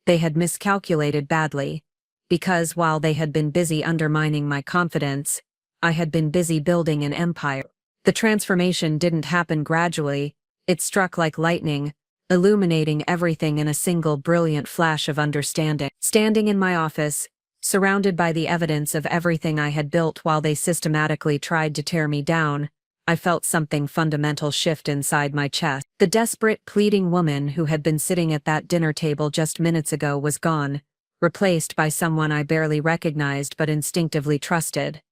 They had miscalculated badly, because while they had been busy undermining my confidence, I had been busy building an empire. The transformation didn't happen gradually, it struck like lightning, illuminating everything in a single brilliant flash of understanding. Standing in my office, surrounded by the evidence of everything I had built while they systematically tried to tear me down, I felt something fundamental shift inside my chest. The desperate, pleading woman who had been sitting at that dinner table just minutes ago was gone, replaced by someone I barely recognized but instinctively trusted.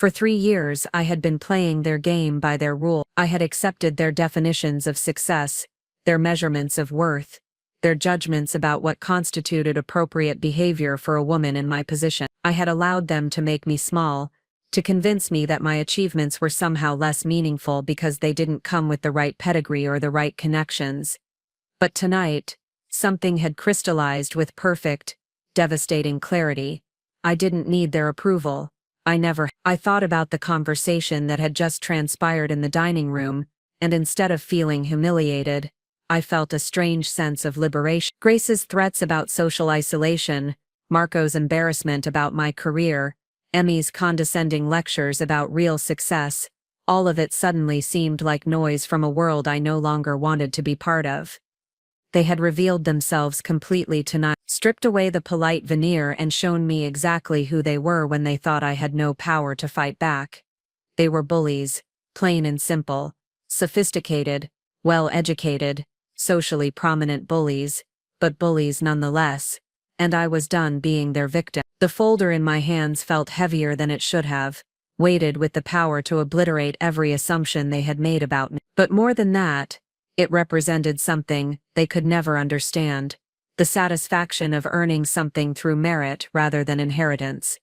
For 3 years I had been playing their game by their rules. I had accepted their definitions of success, their measurements of worth, their judgments about what constituted appropriate behavior for a woman in my position. I had allowed them to make me small, to convince me that my achievements were somehow less meaningful because they didn't come with the right pedigree or the right connections. But tonight, something had crystallized with perfect, devastating clarity. I didn't need their approval. I thought about the conversation that had just transpired in the dining room, and instead of feeling humiliated, I felt a strange sense of liberation. Grace's threats about social isolation, Marco's embarrassment about my career, Emmy's condescending lectures about real success, all of it suddenly seemed like noise from a world I no longer wanted to be part of. They had revealed themselves completely tonight, stripped away the polite veneer and shown me exactly who they were when they thought I had no power to fight back. They were bullies, plain and simple, sophisticated, well-educated, socially prominent bullies, but bullies nonetheless, and I was done being their victim. The folder in my hands felt heavier than it should have, weighted with the power to obliterate every assumption they had made about me. But more than that, it represented something they could never understand, the satisfaction of earning something through merit rather than inheritance,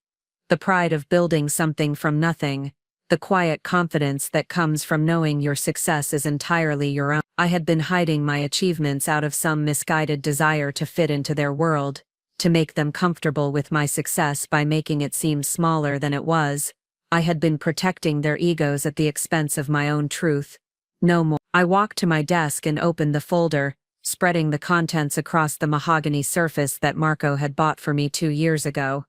the pride of building something from nothing, the quiet confidence that comes from knowing your success is entirely your own. I had been hiding my achievements out of some misguided desire to fit into their world, to make them comfortable with my success by making it seem smaller than it was. I had been protecting their egos at the expense of my own truth. No more. I walked to my desk and opened the folder, spreading the contents across the mahogany surface that Marco had bought for me 2 years ago.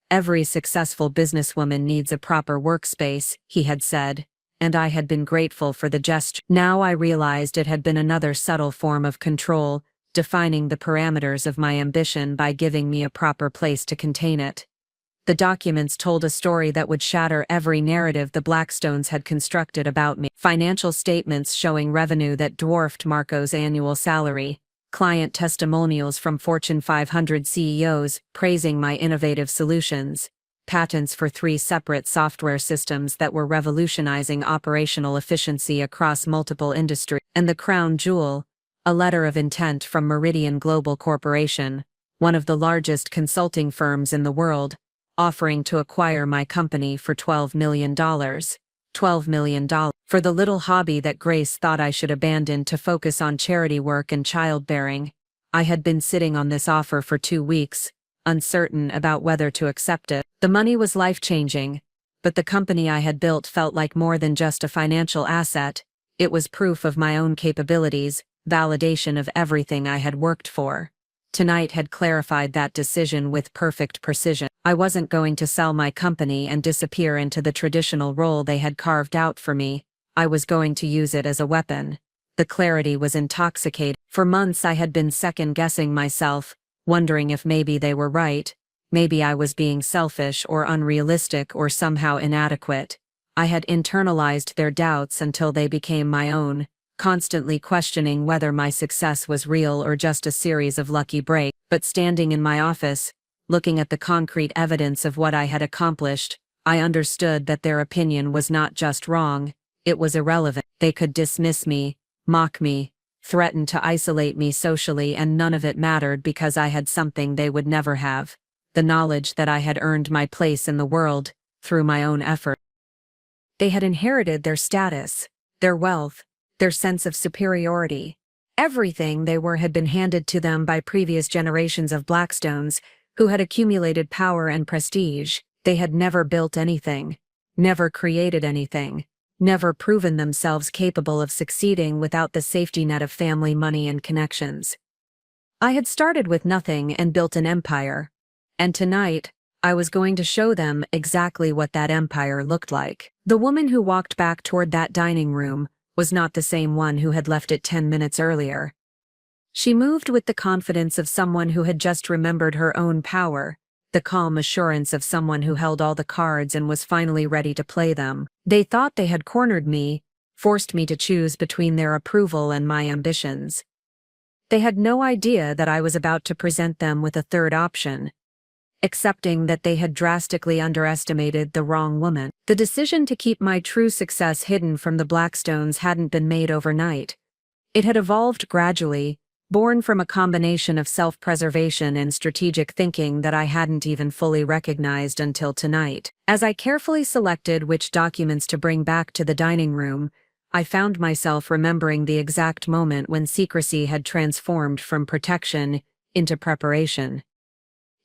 Every successful businesswoman needs a proper workspace, he had said, and I had been grateful for the gesture. Now I realized it had been another subtle form of control, defining the parameters of my ambition by giving me a proper place to contain it. The documents told a story that would shatter every narrative the Blackstones had constructed about me. Financial statements showing revenue that dwarfed Marco's annual salary, client testimonials from Fortune 500 CEOs praising my innovative solutions, patents for 3 separate software systems that were revolutionizing operational efficiency across multiple industries, and the crown jewel, a letter of intent from Meridian Global Corporation, one of the largest consulting firms in the world, offering to acquire my company for $12 million. $12 million for the little hobby that Grace thought I should abandon to focus on charity work and childbearing. I had been sitting on this offer for 2 weeks, uncertain about whether to accept it. The money was life-changing, but the company I had built felt like more than just a financial asset. It was proof of my own capabilities, validation of everything I had worked for. Tonight had clarified that decision with perfect precision. I wasn't going to sell my company and disappear into the traditional role they had carved out for me. I was going to use it as a weapon. The clarity was intoxicating. For months I had been second-guessing myself, wondering if maybe they were right, maybe I was being selfish or unrealistic or somehow inadequate. I had internalized their doubts until they became my own, constantly questioning whether my success was real or just a series of lucky breaks. But standing in my office, looking at the concrete evidence of what I had accomplished, I understood that their opinion was not just wrong, it was irrelevant. They could dismiss me, mock me, threaten to isolate me socially, and none of it mattered because I had something they would never have: the knowledge that I had earned my place in the world, through my own effort. They had inherited their status, their wealth, their sense of superiority. Everything they were had been handed to them by previous generations of Blackstones, who had accumulated power and prestige. They had never built anything, never created anything, never proven themselves capable of succeeding without the safety net of family money and connections. I had started with nothing and built an empire, and tonight, I was going to show them exactly what that empire looked like. The woman who walked back toward that dining room was not the same one who had left it 10 minutes earlier. She moved with the confidence of someone who had just remembered her own power, the calm assurance of someone who held all the cards and was finally ready to play them. They thought they had cornered me, forced me to choose between their approval and my ambitions. They had no idea that I was about to present them with a third option, accepting that they had drastically underestimated the wrong woman. The decision to keep my true success hidden from the Blackstones hadn't been made overnight. It had evolved gradually, born from a combination of self-preservation and strategic thinking that I hadn't even fully recognized until tonight. As I carefully selected which documents to bring back to the dining room, I found myself remembering the exact moment when secrecy had transformed from protection into preparation.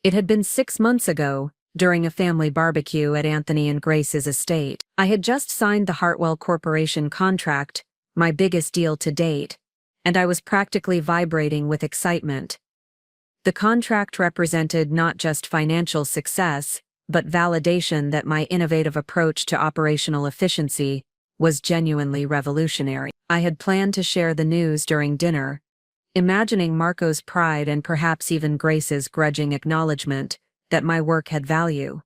It had been 6 months ago, during a family barbecue at Anthony and Grace's estate. I had just signed the Hartwell Corporation contract, my biggest deal to date, and I was practically vibrating with excitement. The contract represented not just financial success, but validation that my innovative approach to operational efficiency was genuinely revolutionary. I had planned to share the news during dinner, imagining Marco's pride and perhaps even Grace's grudging acknowledgement that my work had value.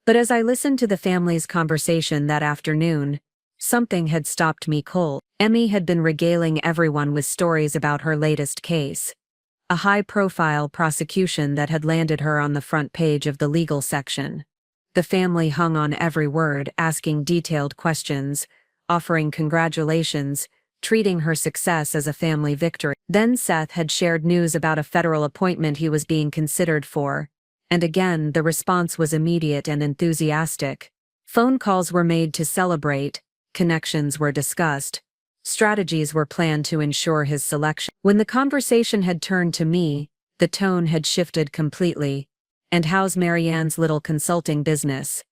But as I listened to the family's conversation that afternoon, something had stopped me cold. Emmy had been regaling everyone with stories about her latest case, a high-profile prosecution that had landed her on the front page of the legal section. The family hung on every word, asking detailed questions, offering congratulations, treating her success as a family victory. Then Seth had shared news about a federal appointment he was being considered for, and again the response was immediate and enthusiastic. Phone calls were made to celebrate, connections were discussed, strategies were planned to ensure his selection. When the conversation had turned to me, the tone had shifted completely. "And how's Marianne's little consulting business?"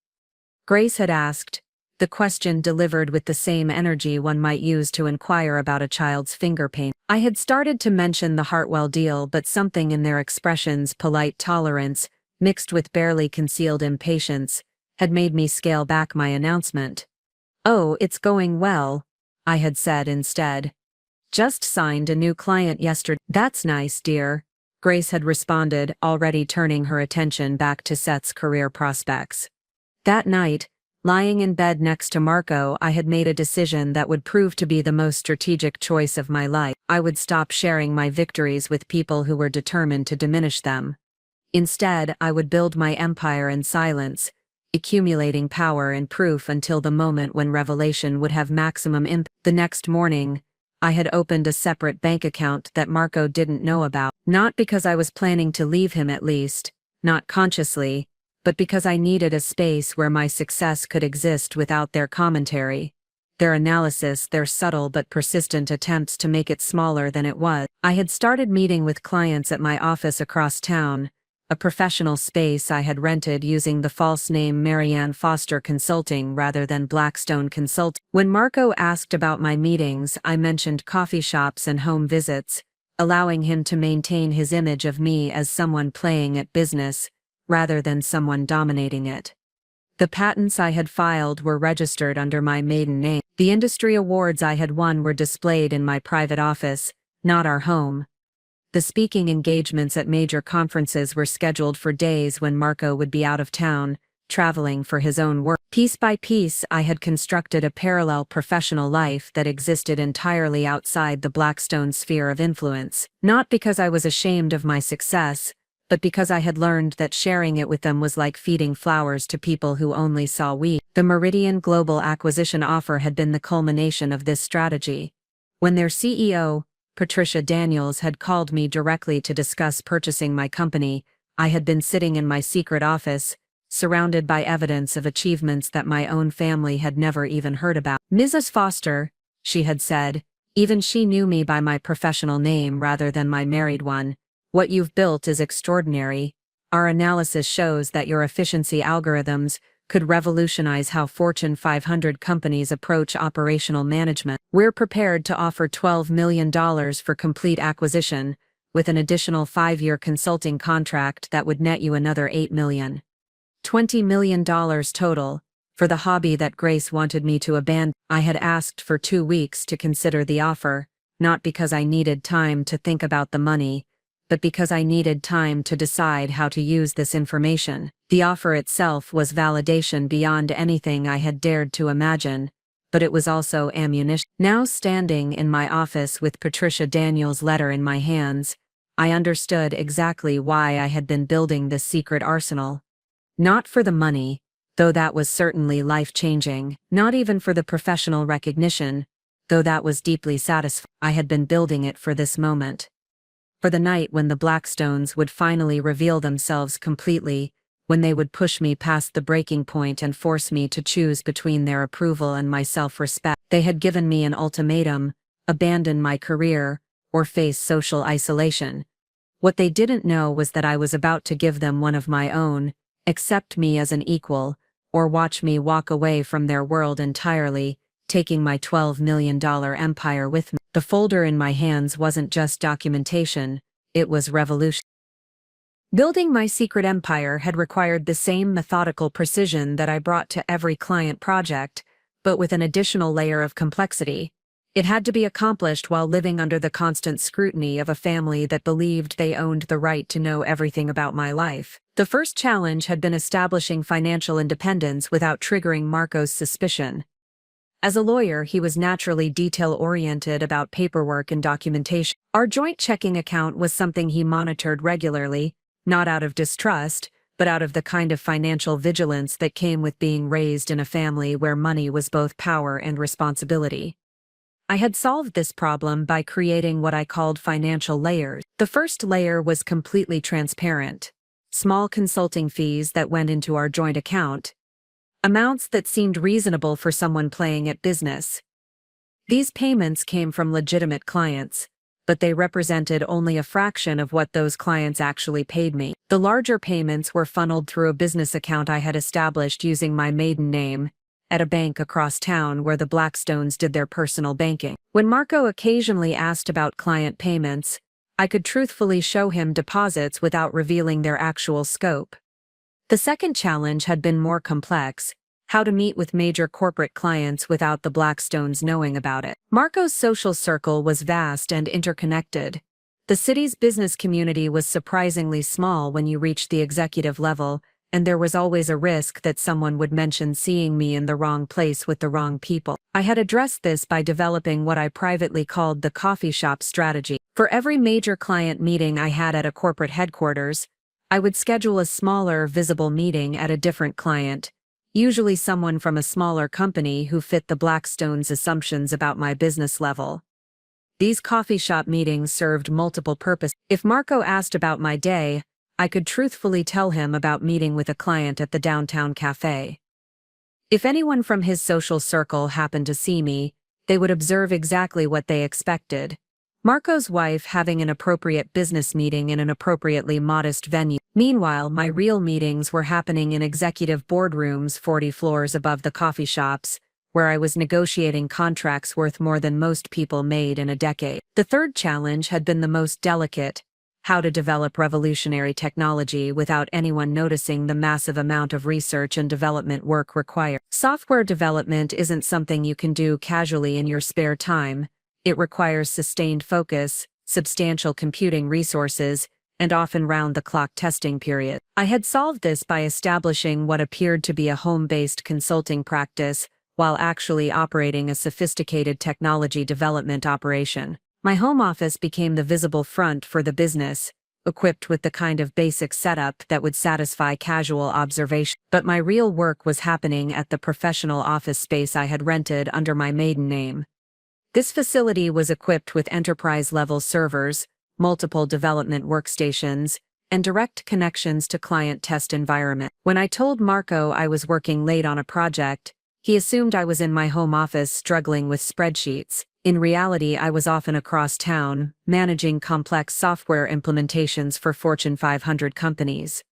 Grace had asked, the question delivered with the same energy one might use to inquire about a child's finger paint. I had started to mention the Hartwell deal, but something in their expressions, polite tolerance, mixed with barely concealed impatience, had made me scale back my announcement. "Oh, it's going well," I had said instead. "Just signed a new client yesterday." "That's nice, dear. Grace had responded, already turning her attention back to Seth's career prospects. That night, lying in bed next to Marco, I had made a decision that would prove to be the most strategic choice of my life. I would stop sharing my victories with people who were determined to diminish them. Instead, I would build my empire in silence, accumulating power and proof until the moment when revelation would have maximum impact. The next morning, I had opened a separate bank account that Marco didn't know about, not because I was planning to leave him, at least, not consciously, but because I needed a space where my success could exist without their commentary, their analysis, their subtle but persistent attempts to make it smaller than it was. I had started meeting with clients at my office across town, a professional space I had rented using the false name Marianne Foster Consulting rather than Blackstone Consulting. When Marco asked about my meetings, I mentioned coffee shops and home visits, allowing him to maintain his image of me as someone playing at business, rather than someone dominating it. The patents I had filed were registered under my maiden name. The industry awards I had won were displayed in my private office, not our home. The speaking engagements at major conferences were scheduled for days when Marco would be out of town, traveling for his own work. Piece by piece, I had constructed a parallel professional life that existed entirely outside the Blackstone sphere of influence, not because I was ashamed of my success, but because I had learned that sharing it with them was like feeding flowers to people who only saw weeds. The Meridian Global acquisition offer had been the culmination of this strategy. When their CEO, Patricia Daniels, had called me directly to discuss purchasing my company, I had been sitting in my secret office, surrounded by evidence of achievements that my own family had never even heard about. "Mrs. Foster," she had said, even she knew me by my professional name rather than my married one, "what you've built is extraordinary. Our analysis shows that your efficiency algorithms could revolutionize how Fortune 500 companies approach operational management. We're prepared to offer $12 million for complete acquisition, with an additional 5-year consulting contract that would net you another $8 million. $20 million total, for the hobby that Grace wanted me to abandon. I had asked for 2 weeks to consider the offer, not because I needed time to think about the money, but because I needed time to decide how to use this information. The offer itself was validation beyond anything I had dared to imagine, but it was also ammunition. Now standing in my office with Patricia Daniels' letter in my hands, I understood exactly why I had been building this secret arsenal. Not for the money, though that was certainly life-changing, not even for the professional recognition, though that was deeply satisfying. I had been building it for this moment. For the night when the Blackstones would finally reveal themselves completely, when they would push me past the breaking point and force me to choose between their approval and my self-respect. They had given me an ultimatum: abandon my career, or face social isolation. What they didn't know was that I was about to give them one of my own: accept me as an equal, or watch me walk away from their world entirely, taking my $12 million empire with me. The folder in my hands wasn't just documentation, it was revolution. Building my secret empire had required the same methodical precision that I brought to every client project, but with an additional layer of complexity. It had to be accomplished while living under the constant scrutiny of a family that believed they owned the right to know everything about my life. The first challenge had been establishing financial independence without triggering Marco's suspicion. As a lawyer, he was naturally detail-oriented about paperwork and documentation. Our joint checking account was something he monitored regularly, not out of distrust, but out of the kind of financial vigilance that came with being raised in a family where money was both power and responsibility. I had solved this problem by creating what I called financial layers. The first layer was completely transparent: small consulting fees that went into our joint account, amounts that seemed reasonable for someone playing at business. These payments came from legitimate clients, but they represented only a fraction of what those clients actually paid me. The larger payments were funneled through a business account I had established using my maiden name, at a bank across town where the Blackstones did their personal banking. When Marco occasionally asked about client payments, I could truthfully show him deposits without revealing their actual scope. The second challenge had been more complex: how to meet with major corporate clients without the Blackstones knowing about it. Marco's social circle was vast and interconnected. The city's business community was surprisingly small when you reached the executive level, and there was always a risk that someone would mention seeing me in the wrong place with the wrong people. I had addressed this by developing what I privately called the coffee shop strategy. For every major client meeting I had at a corporate headquarters, I would schedule a smaller, visible meeting at a different client, usually someone from a smaller company who fit the Blackstone's assumptions about my business level. These coffee shop meetings served multiple purposes. If Marco asked about my day, I could truthfully tell him about meeting with a client at the downtown cafe. If anyone from his social circle happened to see me, they would observe exactly what they expected. Marco's wife having an appropriate business meeting in an appropriately modest venue. Meanwhile, my real meetings were happening in executive boardrooms 40 floors above the coffee shops, where I was negotiating contracts worth more than most people made in a decade. The third challenge had been the most delicate: how to develop revolutionary technology without anyone noticing the massive amount of research and development work required. Software development isn't something you can do casually in your spare time. It requires sustained focus, substantial computing resources, and often round-the-clock testing period. I had solved this by establishing what appeared to be a home-based consulting practice, while actually operating a sophisticated technology development operation. My home office became the visible front for the business, equipped with the kind of basic setup that would satisfy casual observation. But my real work was happening at the professional office space I had rented under my maiden name. This facility was equipped with enterprise-level servers, multiple development workstations, and direct connections to client test environment. When I told Marco I was working late on a project, he assumed I was in my home office struggling with spreadsheets. In reality, I was often across town, managing complex software implementations for Fortune 500 companies.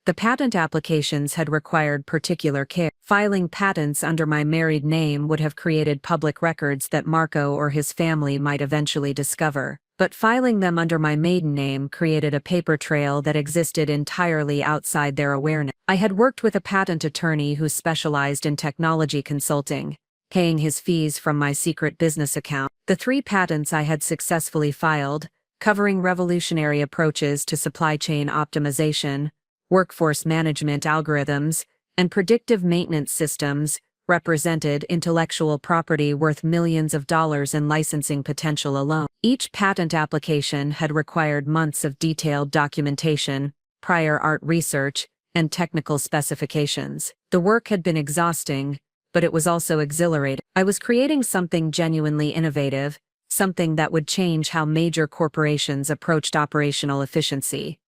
The patent applications had required particular care. Filing patents under my married name would have created public records that Marco or his family might eventually discover. But filing them under my maiden name created a paper trail that existed entirely outside their awareness. I had worked with a patent attorney who specialized in technology consulting, paying his fees from my secret business account. The 3 patents I had successfully filed, covering revolutionary approaches to supply chain optimization, workforce management algorithms, and predictive maintenance systems, represented intellectual property worth millions of dollars in licensing potential alone. Each patent application had required months of detailed documentation, prior art research, and technical specifications. The work had been exhausting, but it was also exhilarating. I was creating something genuinely innovative, something that would change how major corporations approached operational efficiency.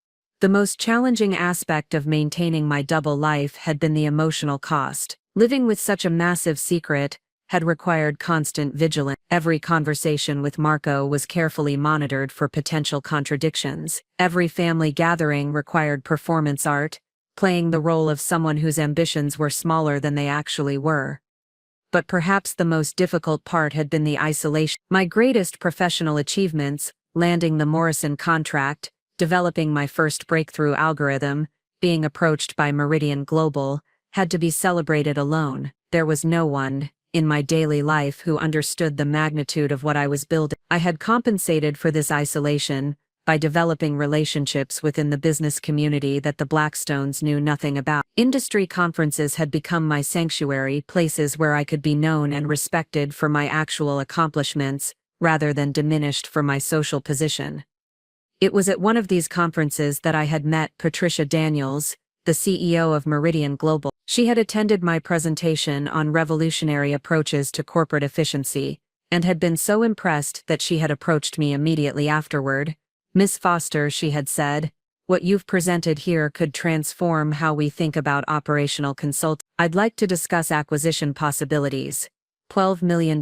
The most challenging aspect of maintaining my double life had been the emotional cost. Living with such a massive secret had required constant vigilance. Every conversation with Marco was carefully monitored for potential contradictions. Every family gathering required performance art, playing the role of someone whose ambitions were smaller than they actually were. But perhaps the most difficult part had been the isolation. My greatest professional achievements, landing the Morrison contract, developing my first breakthrough algorithm, being approached by Meridian Global, had to be celebrated alone. There was no one, in my daily life, who understood the magnitude of what I was building. I had compensated for this isolation by developing relationships within the business community that the Blackstones knew nothing about. Industry conferences had become my sanctuary, places where I could be known and respected for my actual accomplishments, rather than diminished for my social position. It was at one of these conferences that I had met Patricia Daniels, the CEO of Meridian Global. She had attended my presentation on revolutionary approaches to corporate efficiency, and had been so impressed that she had approached me immediately afterward. "Miss Foster," she had said, "what you've presented here could transform how we think about operational consulting. I'd like to discuss acquisition possibilities." $12 million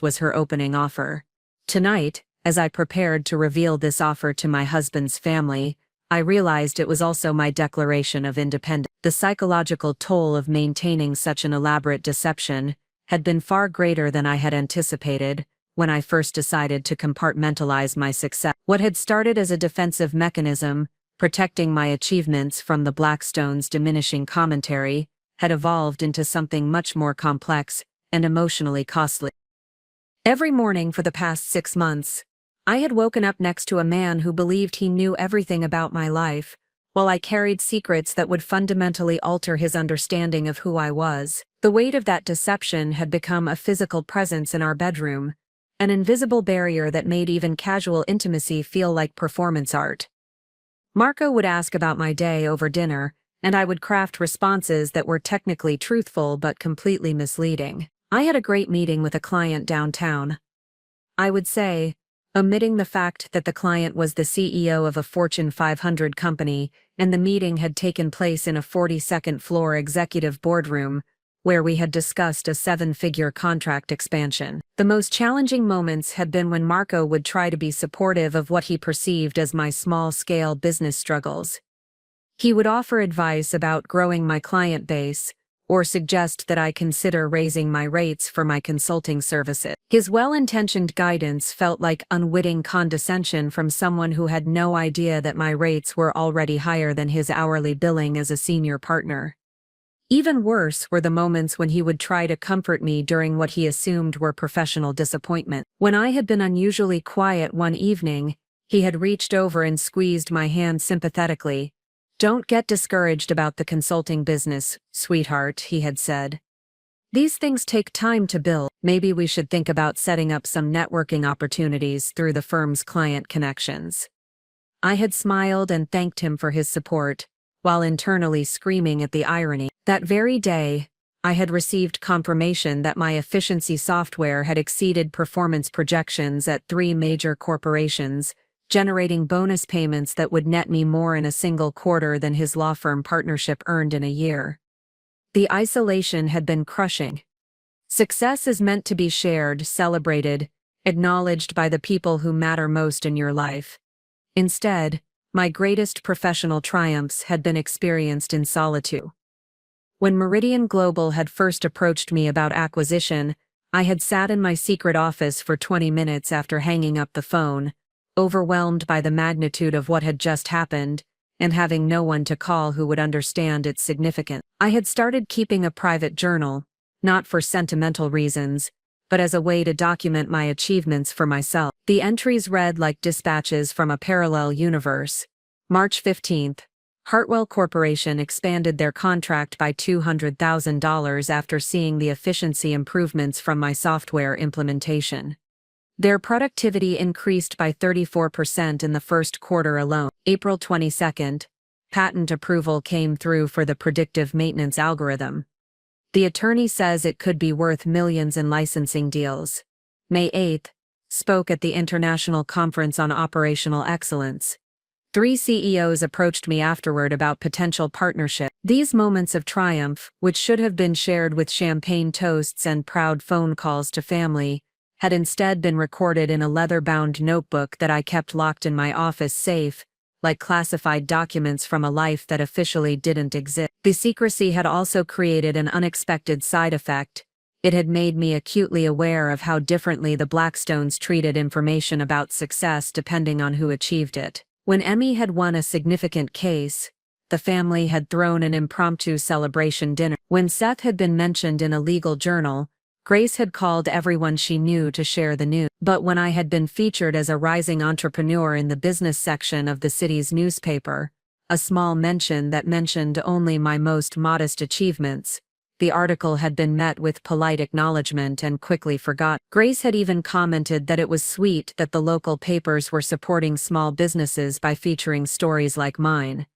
was her opening offer. Tonight, as I prepared to reveal this offer to my husband's family, I realized it was also my declaration of independence. The psychological toll of maintaining such an elaborate deception had been far greater than I had anticipated when I first decided to compartmentalize my success. What had started as a defensive mechanism, protecting my achievements from the Blackstone's diminishing commentary, had evolved into something much more complex and emotionally costly. Every morning for the past 6 months, I had woken up next to a man who believed he knew everything about my life, while I carried secrets that would fundamentally alter his understanding of who I was. The weight of that deception had become a physical presence in our bedroom, an invisible barrier that made even casual intimacy feel like performance art. Marco would ask about my day over dinner, and I would craft responses that were technically truthful but completely misleading. I had a great meeting with a client downtown. I would say, omitting the fact that the client was the CEO of a Fortune 500 company and the meeting had taken place in a 42nd floor executive boardroom, where we had discussed a 7-figure contract expansion. The most challenging moments had been when Marco would try to be supportive of what he perceived as my small-scale business struggles. He would offer advice about growing my client base, or suggest that I consider raising my rates for my consulting services. His well-intentioned guidance felt like unwitting condescension from someone who had no idea that my rates were already higher than his hourly billing as a senior partner. Even worse were the moments when he would try to comfort me during what he assumed were professional disappointment. When I had been unusually quiet one evening, he had reached over and squeezed my hand sympathetically. "Don't get discouraged about the consulting business, sweetheart," he had said. "These things take time to build. Maybe we should think about setting up some networking opportunities through the firm's client connections." I had smiled and thanked him for his support, while internally screaming at the irony. That very day, I had received confirmation that my efficiency software had exceeded performance projections at 3 major corporations, generating bonus payments that would net me more in a single quarter than his law firm partnership earned in a year. The isolation had been crushing. Success is meant to be shared, celebrated, acknowledged by the people who matter most in your life. Instead, my greatest professional triumphs had been experienced in solitude. When Meridian Global had first approached me about acquisition, I had sat in my secret office for 20 minutes after hanging up the phone, overwhelmed by the magnitude of what had just happened, and having no one to call who would understand its significance. I had started keeping a private journal, not for sentimental reasons, but as a way to document my achievements for myself. The entries read like dispatches from a parallel universe. March 15th. Hartwell Corporation expanded their contract by $200,000 after seeing the efficiency improvements from my software implementation. Their productivity increased by 34% in the first quarter alone. April 22nd. Patent approval came through for the predictive maintenance algorithm. The attorney says it could be worth millions in licensing deals. May 8th. Spoke at the International Conference on Operational Excellence. 3 CEOs approached me afterward about potential partnership. These moments of triumph, which should have been shared with champagne toasts and proud phone calls to family, had instead been recorded in a leather-bound notebook that I kept locked in my office safe, like classified documents from a life that officially didn't exist. The secrecy had also created an unexpected side effect. It had made me acutely aware of how differently the Blackstones treated information about success depending on who achieved it. When Emmy had won a significant case, the family had thrown an impromptu celebration dinner. When Seth had been mentioned in a legal journal, Grace had called everyone she knew to share the news. But when I had been featured as a rising entrepreneur in the business section of the city's newspaper, a small mention that mentioned only my most modest achievements, the article had been met with polite acknowledgement and quickly forgot. Grace had even commented that it was sweet that the local papers were supporting small businesses by featuring stories like mine.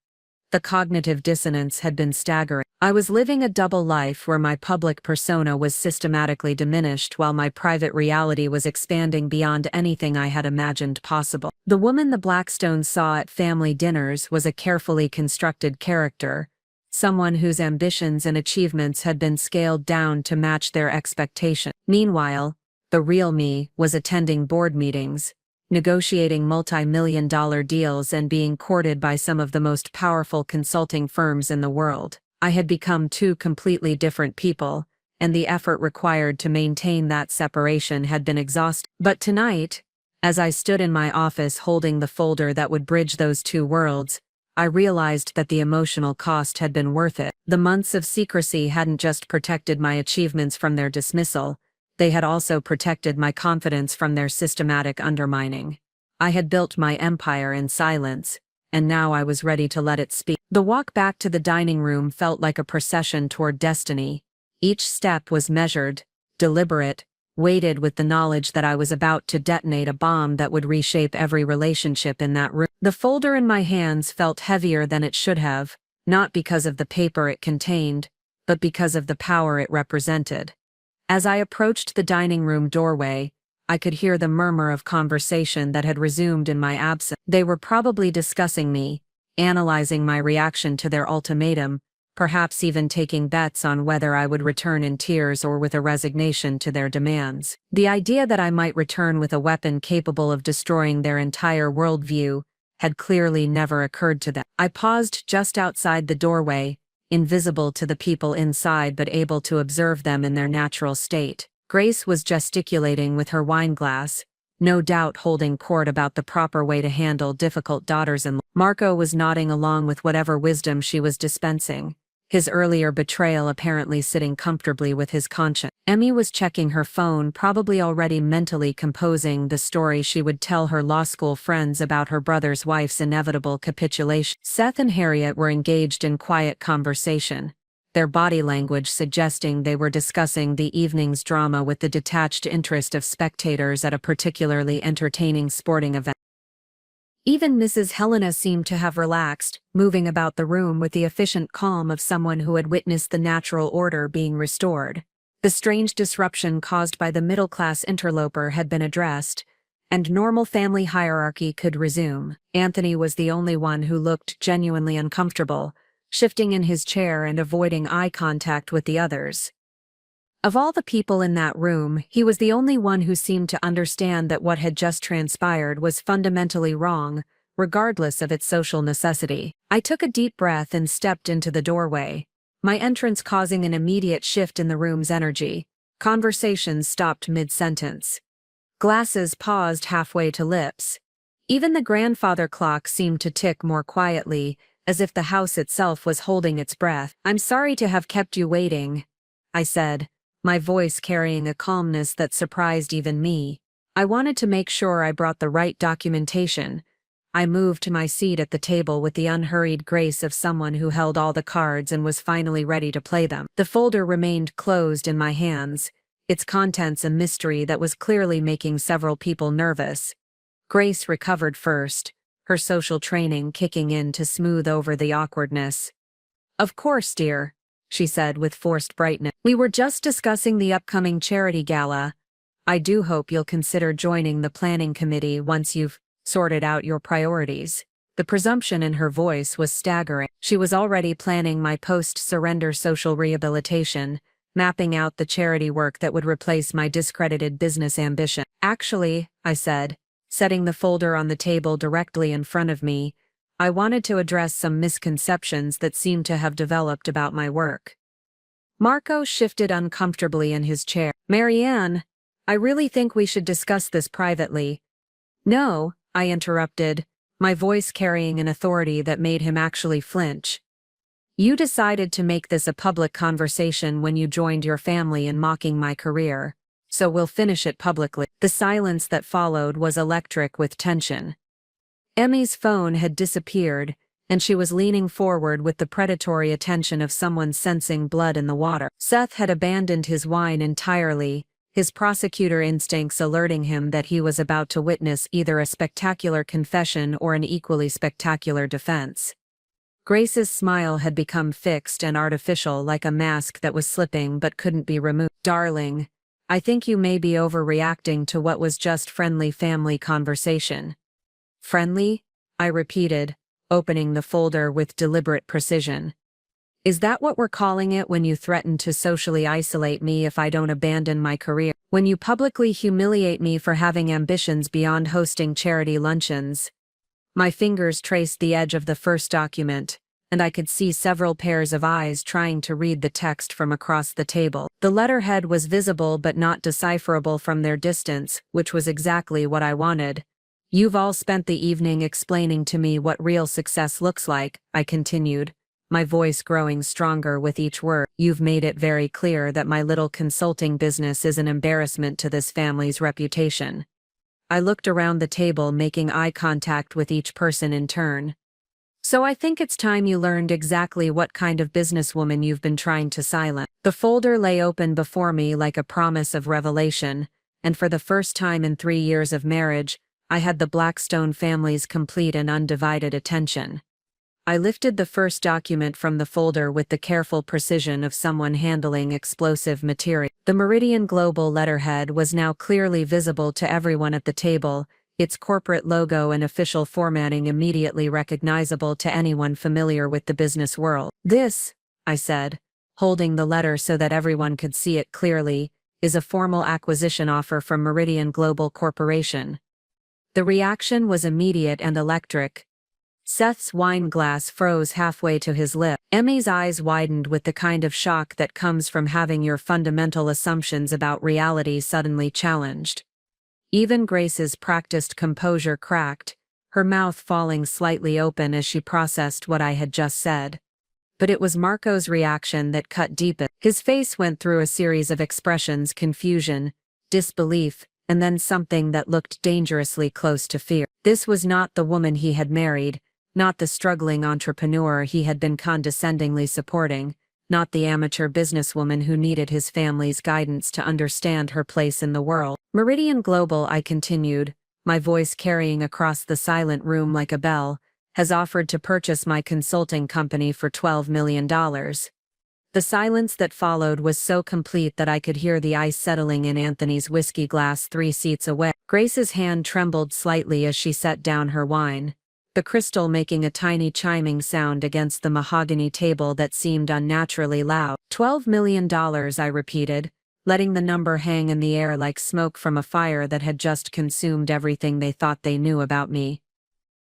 The cognitive dissonance had been staggering. I was living a double life where my public persona was systematically diminished while my private reality was expanding beyond anything I had imagined possible. The woman the Blackstones saw at family dinners was a carefully constructed character, someone whose ambitions and achievements had been scaled down to match their expectations. Meanwhile, the real me was attending board meetings, negotiating multi-million-dollar deals and being courted by some of the most powerful consulting firms in the world. I had become 2 completely different people, and the effort required to maintain that separation had been exhausting. But tonight, as I stood in my office holding the folder that would bridge those 2 worlds, I realized that the emotional cost had been worth it. The months of secrecy hadn't just protected my achievements from their dismissal, they had also protected my confidence from their systematic undermining. I had built my empire in silence, and now I was ready to let it speak. The walk back to the dining room felt like a procession toward destiny. Each step was measured, deliberate, weighted with the knowledge that I was about to detonate a bomb that would reshape every relationship in that room. The folder in my hands felt heavier than it should have, not because of the paper it contained, but because of the power it represented. As I approached the dining room doorway, I could hear the murmur of conversation that had resumed in my absence. They were probably discussing me, analyzing my reaction to their ultimatum, perhaps even taking bets on whether I would return in tears or with a resignation to their demands. The idea that I might return with a weapon capable of destroying their entire worldview had clearly never occurred to them. I paused just outside the doorway, invisible to the people inside but able to observe them in their natural state. Grace was gesticulating with her wine glass, no doubt holding court about the proper way to handle difficult daughters-in-law. Marco was nodding along with whatever wisdom she was dispensing, his earlier betrayal apparently sitting comfortably with his conscience. Emmy was checking her phone, probably already mentally composing the story she would tell her law school friends about her brother's wife's inevitable capitulation. Seth and Harriet were engaged in quiet conversation, their body language suggesting they were discussing the evening's drama with the detached interest of spectators at a particularly entertaining sporting event. Even Mrs. Helena seemed to have relaxed, moving about the room with the efficient calm of someone who had witnessed the natural order being restored. The strange disruption caused by the middle-class interloper had been addressed, and normal family hierarchy could resume. Anthony was the only one who looked genuinely uncomfortable, shifting in his chair and avoiding eye contact with the others. Of all the people in that room, he was the only one who seemed to understand that what had just transpired was fundamentally wrong, regardless of its social necessity. I took a deep breath and stepped into the doorway, my entrance causing an immediate shift in the room's energy. Conversations stopped mid-sentence. Glasses paused halfway to lips. Even the grandfather clock seemed to tick more quietly, as if the house itself was holding its breath. "I'm sorry to have kept you waiting," I said, my voice carrying a calmness that surprised even me. "I wanted to make sure I brought the right documentation." I moved to my seat at the table with the unhurried grace of someone who held all the cards and was finally ready to play them. The folder remained closed in my hands, its contents a mystery that was clearly making several people nervous. Grace recovered first, her social training kicking in to smooth over the awkwardness. "Of course, dear," she said with forced brightness. "We were just discussing the upcoming charity gala. I do hope you'll consider joining the planning committee once you've sorted out your priorities." The presumption in her voice was staggering. She was already planning my post-surrender social rehabilitation, mapping out the charity work that would replace my discredited business ambition. "Actually," I said, setting the folder on the table directly in front of me, "I wanted to address some misconceptions that seem to have developed about my work." Marco shifted uncomfortably in his chair. "Marianne, I really think we should discuss this privately." "No," I interrupted, my voice carrying an authority that made him actually flinch. "You decided to make this a public conversation when you joined your family in mocking my career, so we'll finish it publicly." The silence that followed was electric with tension. Emmy's phone had disappeared, and she was leaning forward with the predatory attention of someone sensing blood in the water. Seth had abandoned his wine entirely, his prosecutor instincts alerting him that he was about to witness either a spectacular confession or an equally spectacular defense. Grace's smile had become fixed and artificial, like a mask that was slipping but couldn't be removed. "Darling, I think you may be overreacting to what was just friendly family conversation." "Friendly?" I repeated, opening the folder with deliberate precision. "Is that what we're calling it when you threaten to socially isolate me if I don't abandon my career? When you publicly humiliate me for having ambitions beyond hosting charity luncheons?" My fingers traced the edge of the first document, and I could see several pairs of eyes trying to read the text from across the table. The letterhead was visible but not decipherable from their distance, which was exactly what I wanted. "You've all spent the evening explaining to me what real success looks like," I continued, my voice growing stronger with each word. "You've made it very clear that my little consulting business is an embarrassment to this family's reputation." I looked around the table, making eye contact with each person in turn. So I think it's time you learned exactly what kind of businesswoman you've been trying to silence. The folder lay open before me like a promise of revelation, and for the first time in 3 years of marriage, I had the Blackstone family's complete and undivided attention. I lifted the first document from the folder with the careful precision of someone handling explosive material. The Meridian Global letterhead was now clearly visible to everyone at the table, its corporate logo and official formatting immediately recognizable to anyone familiar with the business world. "This," I said, holding the letter so that everyone could see it clearly, "is a formal acquisition offer from Meridian Global Corporation." The reaction was immediate and electric. Seth's wine glass froze halfway to his lip. Emmy's eyes widened with the kind of shock that comes from having your fundamental assumptions about reality suddenly challenged. Even Grace's practiced composure cracked, her mouth falling slightly open as she processed what I had just said. But it was Marco's reaction that cut deepest. His face went through a series of expressions: confusion, disbelief, and then something that looked dangerously close to fear. This was not the woman he had married, not the struggling entrepreneur he had been condescendingly supporting, not the amateur businesswoman who needed his family's guidance to understand her place in the world. "Meridian Global," I continued, my voice carrying across the silent room like a bell, "has offered to purchase my consulting company for $12 million. The silence that followed was so complete that I could hear the ice settling in Anthony's whiskey glass 3 seats away. Grace's hand trembled slightly as she set down her wine, the crystal making a tiny chiming sound against the mahogany table that seemed unnaturally loud. $12 million, I repeated, letting the number hang in the air like smoke from a fire that had just consumed everything they thought they knew about me.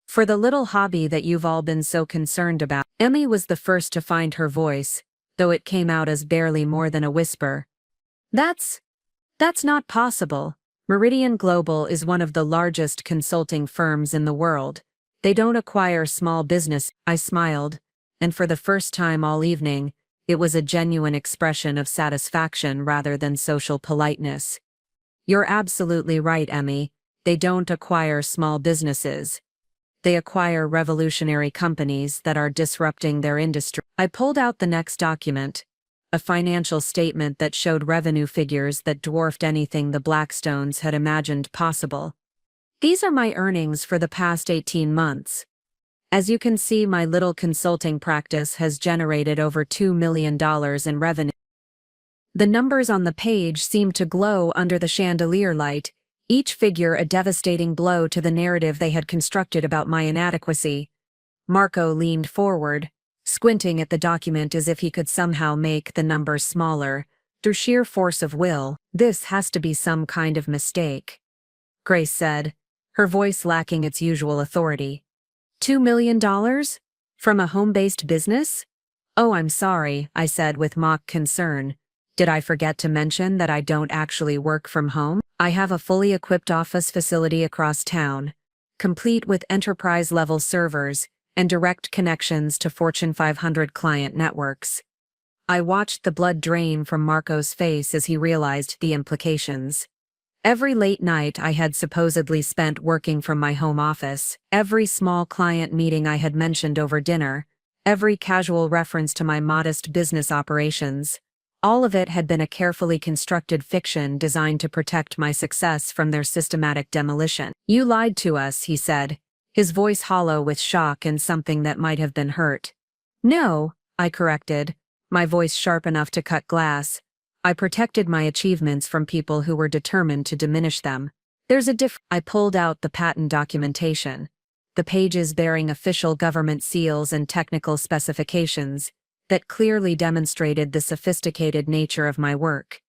"For the little hobby that you've all been so concerned about." Emmy was the first to find her voice, though it came out as barely more than a whisper. That's not possible. Meridian Global is one of the largest consulting firms in the world. They don't acquire small business." I smiled, and for the first time all evening, it was a genuine expression of satisfaction rather than social politeness. "You're absolutely right, Emmy. They don't acquire small businesses. They acquire revolutionary companies that are disrupting their industry." I pulled out the next document, a financial statement that showed revenue figures that dwarfed anything the Blackstones had imagined possible. "These are my earnings for the past 18 months. As you can see, my little consulting practice has generated over $2 million in revenue." The numbers on the page seemed to glow under the chandelier light, each figure a devastating blow to the narrative they had constructed about my inadequacy. Marco leaned forward, squinting at the document as if he could somehow make the numbers smaller, through sheer force of will. "This has to be some kind of mistake," Grace said, her voice lacking its usual authority. $2 million? From a home-based business?" "Oh, I'm sorry," I said with mock concern. "Did I forget to mention that I don't actually work from home? I have a fully equipped office facility across town, complete with enterprise-level servers and direct connections to Fortune 500 client networks." I watched the blood drain from Marco's face as he realized the implications. Every late night I had supposedly spent working from my home office, every small client meeting I had mentioned over dinner, every casual reference to my modest business operations, all of it had been a carefully constructed fiction designed to protect my success from their systematic demolition. "You lied to us," he said, his voice hollow with shock and something that might have been hurt. "No," I corrected, my voice sharp enough to cut glass. "I protected my achievements from people who were determined to diminish them. There's a I pulled out the patent documentation, the pages bearing official government seals and technical specifications that clearly demonstrated the sophisticated nature of my work.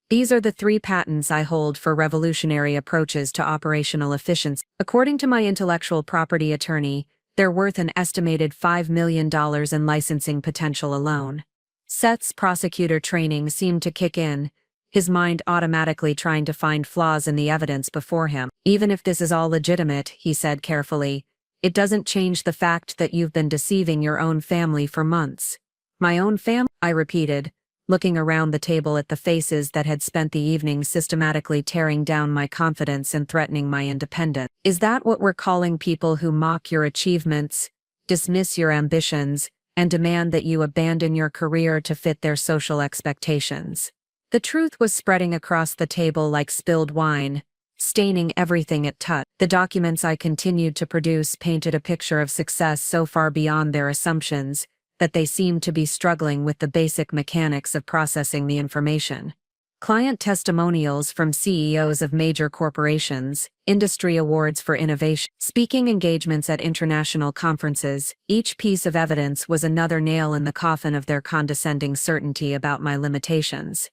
"These are the 3 patents I hold for revolutionary approaches to operational efficiency. According to my intellectual property attorney, they're worth an estimated $5 million in licensing potential alone." Seth's prosecutor training seemed to kick in, his mind automatically trying to find flaws in the evidence before him. "Even if this is all legitimate," he said carefully, "it doesn't change the fact that you've been deceiving your own family for months." "My own family?" I repeated, looking around the table at the faces that had spent the evening systematically tearing down my confidence and threatening my independence. Is that what we're calling people who mock your achievements, dismiss your ambitions, and demand that you abandon your career to fit their social expectations? The truth was spreading across the table like spilled wine, staining everything it touched. The documents I continued to produce painted a picture of success so far beyond their assumptions that they seemed to be struggling with the basic mechanics of processing the information. Client testimonials from CEOs of major corporations, industry awards for innovation, speaking engagements at international conferences, each piece of evidence was another nail in the coffin of their condescending certainty about my limitations.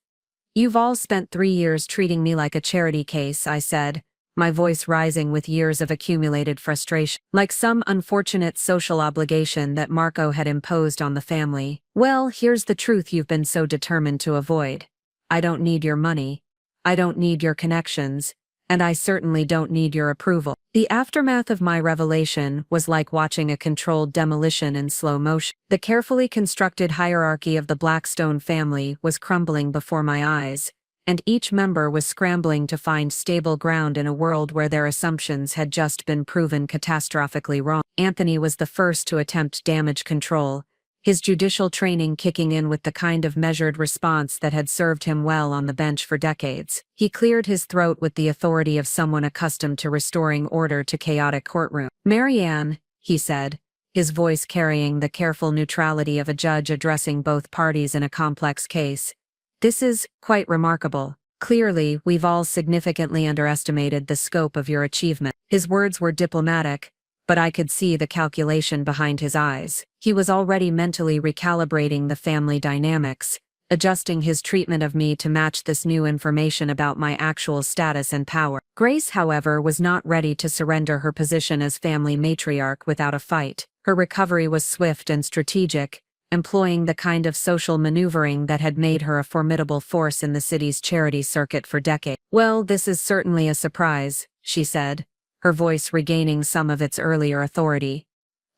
"You've all spent 3 years treating me like a charity case," I said, my voice rising with years of accumulated frustration, like some unfortunate social obligation that Marco had imposed on the family. "Well, here's the truth you've been so determined to avoid. I don't need your money. I don't need your connections. And I certainly don't need your approval." The aftermath of my revelation was like watching a controlled demolition in slow motion. The carefully constructed hierarchy of the Blackstone family was crumbling before my eyes, and each member was scrambling to find stable ground in a world where their assumptions had just been proven catastrophically wrong. Anthony was the first to attempt damage control, his judicial training kicking in with the kind of measured response that had served him well on the bench for decades. He cleared his throat with the authority of someone accustomed to restoring order to chaotic courtrooms. "Marianne," he said, his voice carrying the careful neutrality of a judge addressing both parties in a complex case, "this is quite remarkable. Clearly, we've all significantly underestimated the scope of your achievement." His words were diplomatic, but I could see the calculation behind his eyes. He was already mentally recalibrating the family dynamics, adjusting his treatment of me to match this new information about my actual status and power. Grace, however, was not ready to surrender her position as family matriarch without a fight. Her recovery was swift and strategic, employing the kind of social maneuvering that had made her a formidable force in the city's charity circuit for decades. "Well, this is certainly a surprise," she said, her voice regaining some of its earlier authority.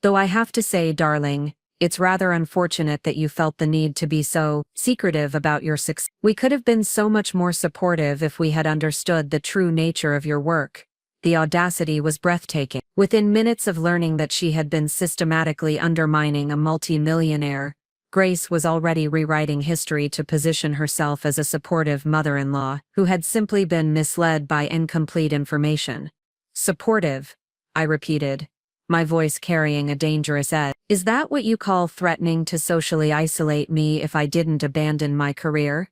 "Though I have to say, darling, it's rather unfortunate that you felt the need to be so secretive about your success. We could have been so much more supportive if we had understood the true nature of your work." The audacity was breathtaking. Within minutes of learning that she had been systematically undermining a multi-millionaire, Grace was already rewriting history to position herself as a supportive mother-in-law who had simply been misled by incomplete information. "Supportive," I repeated, my voice carrying a dangerous edge. "Is that what you call threatening to socially isolate me if I didn't abandon my career?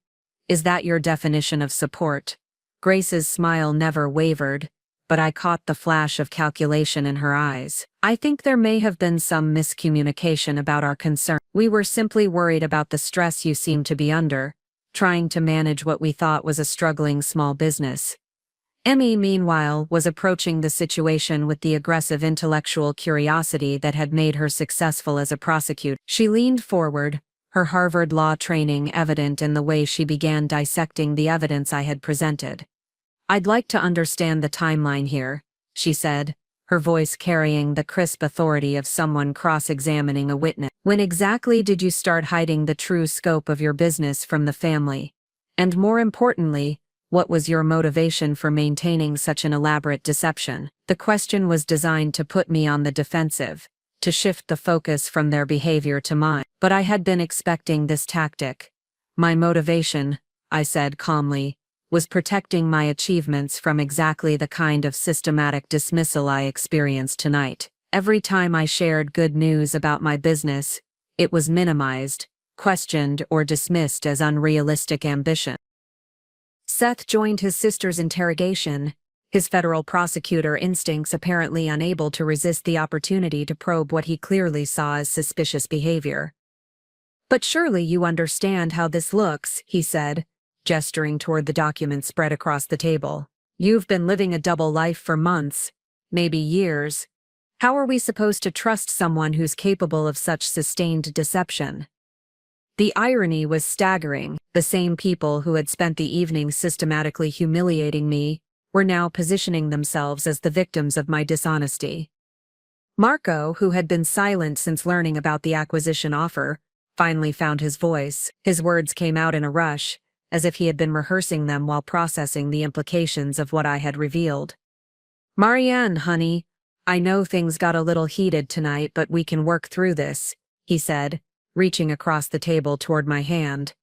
Is that your definition of support?" Grace's smile never wavered, but I caught the flash of calculation in her eyes. "I think there may have been some miscommunication about our concern. We were simply worried about the stress you seemed to be under, trying to manage what we thought was a struggling small business." Emmy, meanwhile, was approaching the situation with the aggressive intellectual curiosity that had made her successful as a prosecutor. She leaned forward, her Harvard law training evident in the way she began dissecting the evidence I had presented. "I'd like to understand the timeline here," she said, her voice carrying the crisp authority of someone cross-examining a witness. "When exactly did you start hiding the true scope of your business from the family? And more importantly, what was your motivation for maintaining such an elaborate deception?" The question was designed to put me on the defensive, to shift the focus from their behavior to mine. But I had been expecting this tactic. "My motivation," I said calmly, "was protecting my achievements from exactly the kind of systematic dismissal I experienced tonight. Every time I shared good news about my business, it was minimized, questioned, or dismissed as unrealistic ambition." Seth joined his sister's interrogation, his federal prosecutor instincts apparently unable to resist the opportunity to probe what he clearly saw as suspicious behavior. "But surely you understand how this looks," he said, gesturing toward the document spread across the table. "You've been living a double life for months, maybe years. How are we supposed to trust someone who's capable of such sustained deception?" The irony was staggering. The same people who had spent the evening systematically humiliating me were now positioning themselves as the victims of my dishonesty. Marco, who had been silent since learning about the acquisition offer, finally found his voice. His words came out in a rush, as if he had been rehearsing them while processing the implications of what I had revealed. "Marianne, honey, I know things got a little heated tonight, but we can work through this," he said, reaching across the table toward my hand.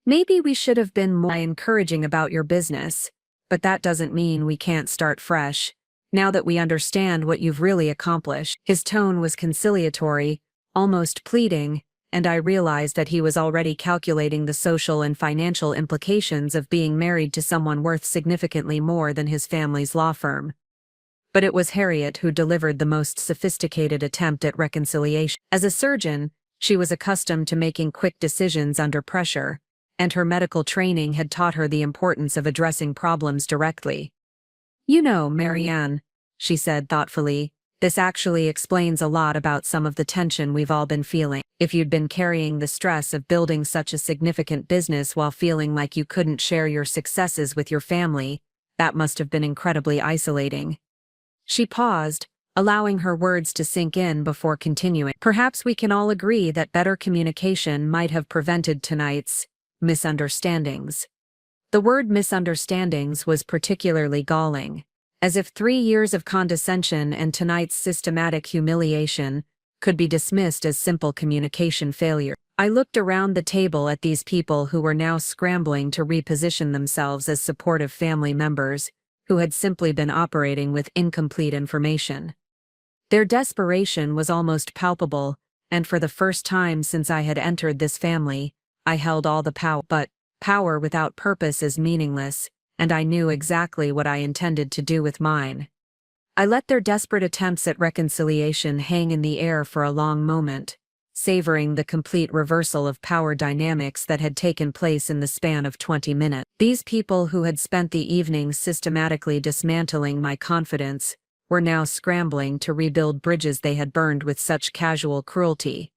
"Maybe we should have been more encouraging about your business, but that doesn't mean we can't start fresh, now that we understand what you've really accomplished." His tone was conciliatory, almost pleading, and I realized that he was already calculating the social and financial implications of being married to someone worth significantly more than his family's law firm. But it was Harriet who delivered the most sophisticated attempt at reconciliation. As a surgeon, she was accustomed to making quick decisions under pressure, and her medical training had taught her the importance of addressing problems directly. "You know, Marianne," she said thoughtfully, "this actually explains a lot about some of the tension we've all been feeling. If you'd been carrying the stress of building such a significant business while feeling like you couldn't share your successes with your family, that must have been incredibly isolating." She paused, allowing her words to sink in before continuing. "Perhaps we can all agree that better communication might have prevented tonight's misunderstandings." The word misunderstandings was particularly galling, as if 3 years of condescension and tonight's systematic humiliation could be dismissed as simple communication failure. I looked around the table at these people who were now scrambling to reposition themselves as supportive family members who had simply been operating with incomplete information. Their desperation was almost palpable, and for the first time since I had entered this family, I held all the power. But power without purpose is meaningless, and I knew exactly what I intended to do with mine. I let their desperate attempts at reconciliation hang in the air for a long moment, savoring the complete reversal of power dynamics that had taken place in the span of 20 minutes. These people who had spent the evening systematically dismantling my confidence were now scrambling to rebuild bridges they had burned with such casual cruelty.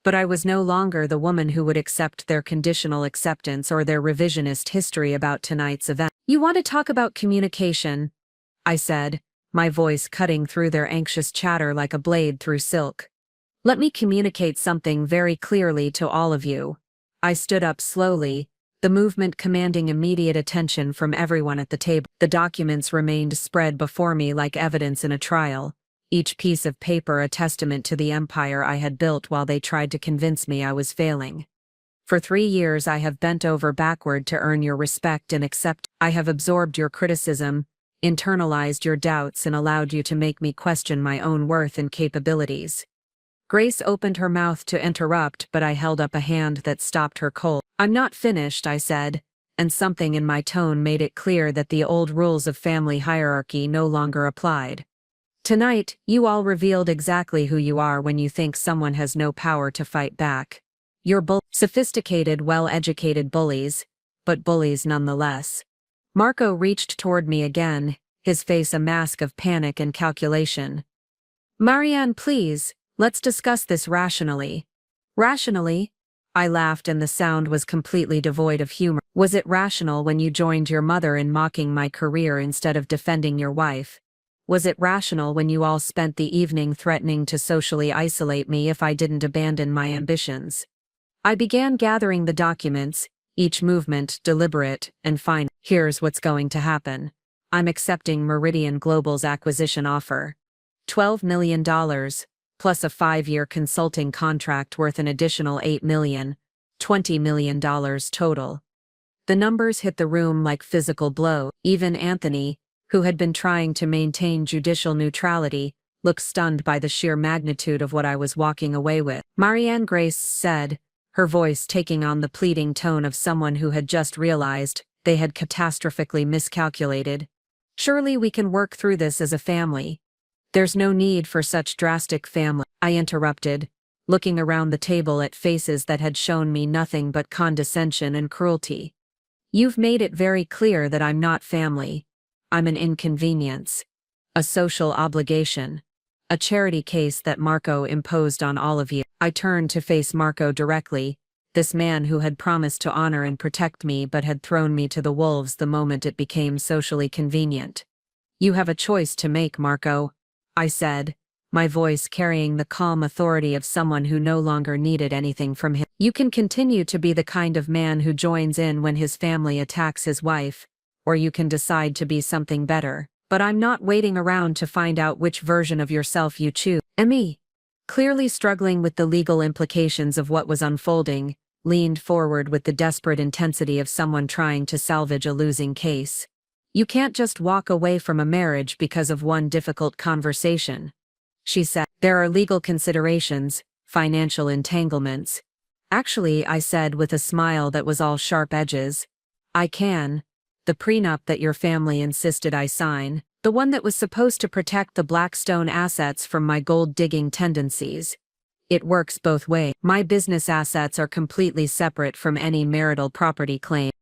But I was no longer the woman who would accept their conditional acceptance or their revisionist history about tonight's event. "You want to talk about communication?" I said, my voice cutting through their anxious chatter like a blade through silk. "Let me communicate something very clearly to all of you." I stood up slowly, the movement commanding immediate attention from everyone at the table. The documents remained spread before me like evidence in a trial, each piece of paper a testament to the empire I had built while they tried to convince me I was failing. "For 3 years I have bent over backward to earn your respect and accept. I have absorbed your criticism, internalized your doubts, and allowed you to make me question my own worth and capabilities." Grace opened her mouth to interrupt, but I held up a hand that stopped her cold. "I'm not finished," I said, and something in my tone made it clear that the old rules of family hierarchy no longer applied. "Tonight, you all revealed exactly who you are when you think someone has no power to fight back. You're sophisticated, well-educated bullies, but bullies nonetheless." Marco reached toward me again, his face a mask of panic and calculation. "Marianne, please. Let's discuss this rationally." "Rationally?" I laughed, and the sound was completely devoid of humor. "Was it rational when you joined your mother in mocking my career instead of defending your wife? Was it rational when you all spent the evening threatening to socially isolate me if I didn't abandon my ambitions?" I began gathering the documents, each movement deliberate and fine. "Here's what's going to happen. I'm accepting Meridian Global's acquisition offer. $12 million. Plus a 5-year consulting contract worth an additional $8 million, $20 million total." The numbers hit the room like physical blow. Even Anthony, who had been trying to maintain judicial neutrality, looked stunned by the sheer magnitude of what I was walking away with. "Marianne," Grace said, her voice taking on the pleading tone of someone who had just realized they had catastrophically miscalculated, "surely we can work through this as a family." "There's no need for such drastic family," I interrupted, looking around the table at faces that had shown me nothing but condescension and cruelty. "You've made it very clear that I'm not family. I'm an inconvenience. A social obligation. A charity case that Marco imposed on all of you." I turned to face Marco directly, this man who had promised to honor and protect me but had thrown me to the wolves the moment it became socially convenient. "You have a choice to make, Marco," I said, my voice carrying the calm authority of someone who no longer needed anything from him. You can continue to be the kind of man who joins in when his family attacks his wife, or you can decide to be something better. But I'm not waiting around to find out which version of yourself you choose. Emmy, clearly struggling with the legal implications of what was unfolding, leaned forward with the desperate intensity of someone trying to salvage a losing case. You can't just walk away from a marriage because of one difficult conversation, she said. There are legal considerations, financial entanglements. Actually, I said with a smile that was all sharp edges. I can. The prenup that your family insisted I sign, the one that was supposed to protect the Blackstone assets from my gold-digging tendencies. It works both ways. My business assets are completely separate from any marital property claim.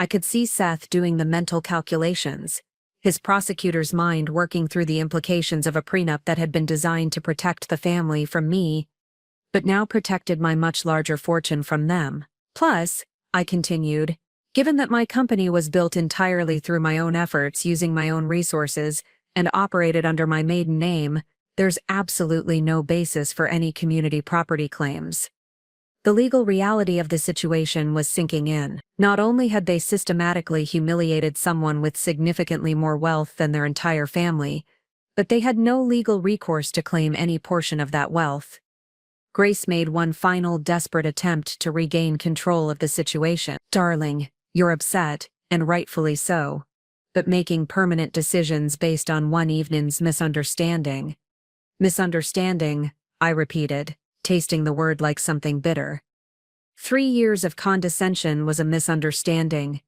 I could see Seth doing the mental calculations, his prosecutor's mind working through the implications of a prenup that had been designed to protect the family from me, but now protected my much larger fortune from them. Plus, I continued, given that my company was built entirely through my own efforts using my own resources and operated under my maiden name, there's absolutely no basis for any community property claims. The legal reality of the situation was sinking in. Not only had they systematically humiliated someone with significantly more wealth than their entire family, but they had no legal recourse to claim any portion of that wealth. Grace made one final desperate attempt to regain control of the situation. Darling, you're upset, and rightfully so. But making permanent decisions based on one evening's misunderstanding. Misunderstanding, I repeated, tasting the word like something bitter. 3 years of condescension was a misunderstanding.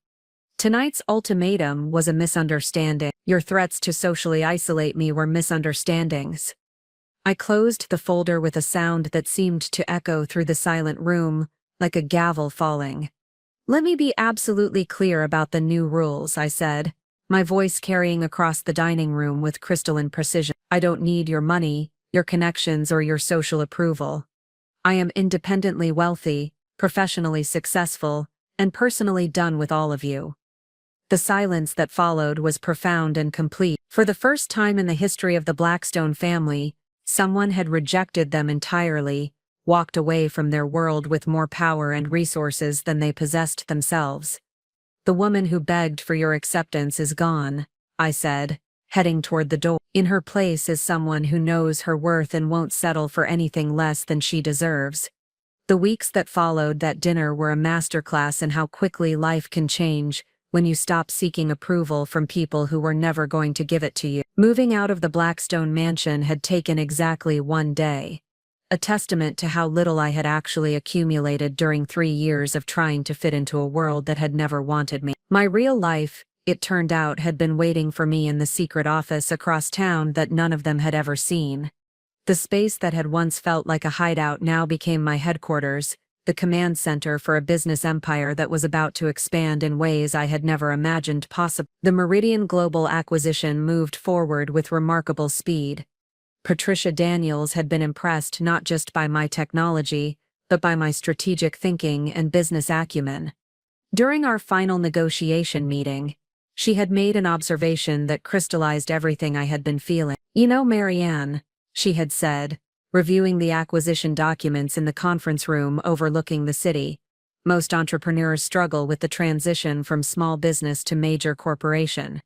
Tonight's ultimatum was a misunderstanding. Your threats to socially isolate me were misunderstandings. I closed the folder with a sound that seemed to echo through the silent room, like a gavel falling. Let me be absolutely clear about the new rules, I said, my voice carrying across the dining room with crystalline precision. I don't need your money, your connections, or your social approval. I am independently wealthy, professionally successful, and personally done with all of you. The silence that followed was profound and complete. For the first time in the history of the Blackstone family, someone had rejected them entirely, walked away from their world with more power and resources than they possessed themselves. The woman who begged for your acceptance is gone, I said, heading toward the door. In her place is someone who knows her worth and won't settle for anything less than she deserves. The weeks that followed that dinner were a masterclass in how quickly life can change when you stop seeking approval from people who were never going to give it to you. Moving out of the Blackstone mansion had taken exactly 1 day. A testament to how little I had actually accumulated during 3 years of trying to fit into a world that had never wanted me. My real life, it turned out, had been waiting for me in the secret office across town that none of them had ever seen. The space that had once felt like a hideout now became my headquarters, the command center for a business empire that was about to expand in ways I had never imagined possible. The Meridian Global acquisition moved forward with remarkable speed. Patricia Daniels had been impressed not just by my technology, but by my strategic thinking and business acumen. During our final negotiation meeting, she had made an observation that crystallized everything I had been feeling. You know, Marianne, she had said, reviewing the acquisition documents in the conference room overlooking the city, most entrepreneurs struggle with the transition from small business to major corporation.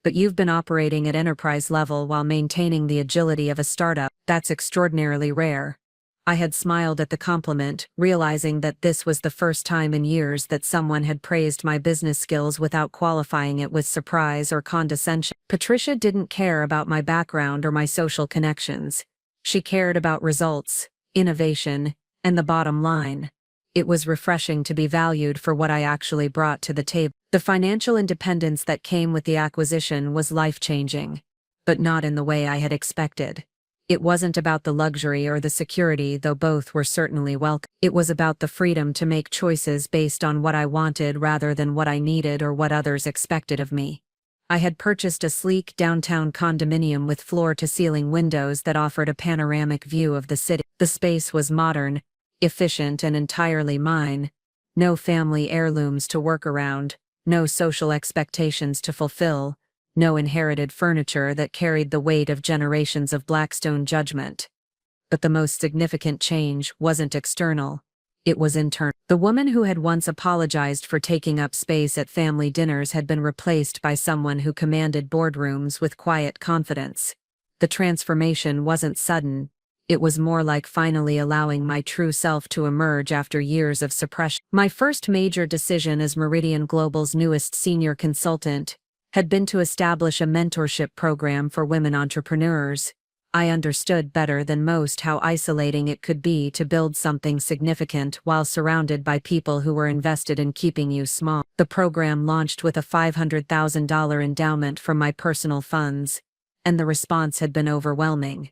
But you've been operating at enterprise level while maintaining the agility of a startup. That's extraordinarily rare. I had smiled at the compliment, realizing that this was the first time in years that someone had praised my business skills without qualifying it with surprise or condescension. Patricia didn't care about my background or my social connections. She cared about results, innovation, and the bottom line. It was refreshing to be valued for what I actually brought to the table. The financial independence that came with the acquisition was life-changing, but not in the way I had expected. It wasn't about the luxury or the security, though both were certainly welcome. It was about the freedom to make choices based on what I wanted rather than what I needed or what others expected of me. I had purchased a sleek downtown condominium with floor-to-ceiling windows that offered a panoramic view of the city. The space was modern, efficient, and entirely mine. No family heirlooms to work around, no social expectations to fulfill, no inherited furniture that carried the weight of generations of Blackstone judgment. But the most significant change wasn't external. It was internal. The woman who had once apologized for taking up space at family dinners had been replaced by someone who commanded boardrooms with quiet confidence. The transformation wasn't sudden. It was more like finally allowing my true self to emerge after years of suppression. My first major decision as Meridian Global's newest senior consultant had been to establish a mentorship program for women entrepreneurs. I understood better than most how isolating it could be to build something significant while surrounded by people who were invested in keeping you small. The program launched with a $500,000 endowment from my personal funds, and the response had been overwhelming.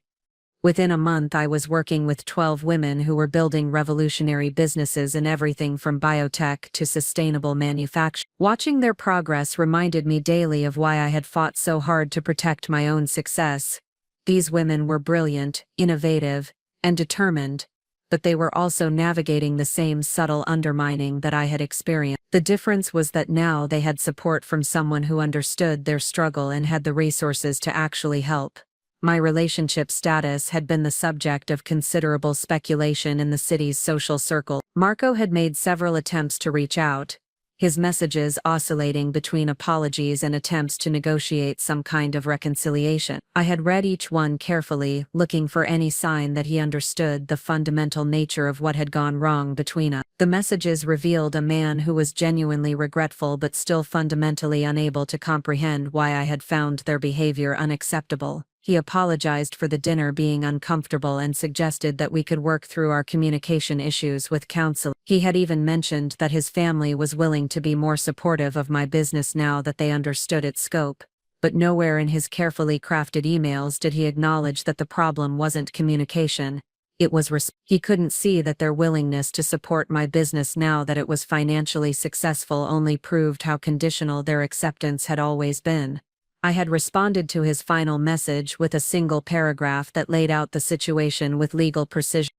Within a month, I was working with 12 women who were building revolutionary businesses in everything from biotech to sustainable manufacturing. Watching their progress reminded me daily of why I had fought so hard to protect my own success. These women were brilliant, innovative, and determined, but they were also navigating the same subtle undermining that I had experienced. The difference was that now they had support from someone who understood their struggle and had the resources to actually help. My relationship status had been the subject of considerable speculation in the city's social circle. Marco had made several attempts to reach out, his messages oscillating between apologies and attempts to negotiate some kind of reconciliation. I had read each one carefully, looking for any sign that he understood the fundamental nature of what had gone wrong between us. The messages revealed a man who was genuinely regretful but still fundamentally unable to comprehend why I had found their behavior unacceptable. He apologized for the dinner being uncomfortable and suggested that we could work through our communication issues with counsel. He had even mentioned that his family was willing to be more supportive of my business now that they understood its scope. But nowhere in his carefully crafted emails did he acknowledge that the problem wasn't communication. It was he couldn't see that their willingness to support my business now that it was financially successful only proved how conditional their acceptance had always been. I had responded to his final message with a single paragraph that laid out the situation with legal precision.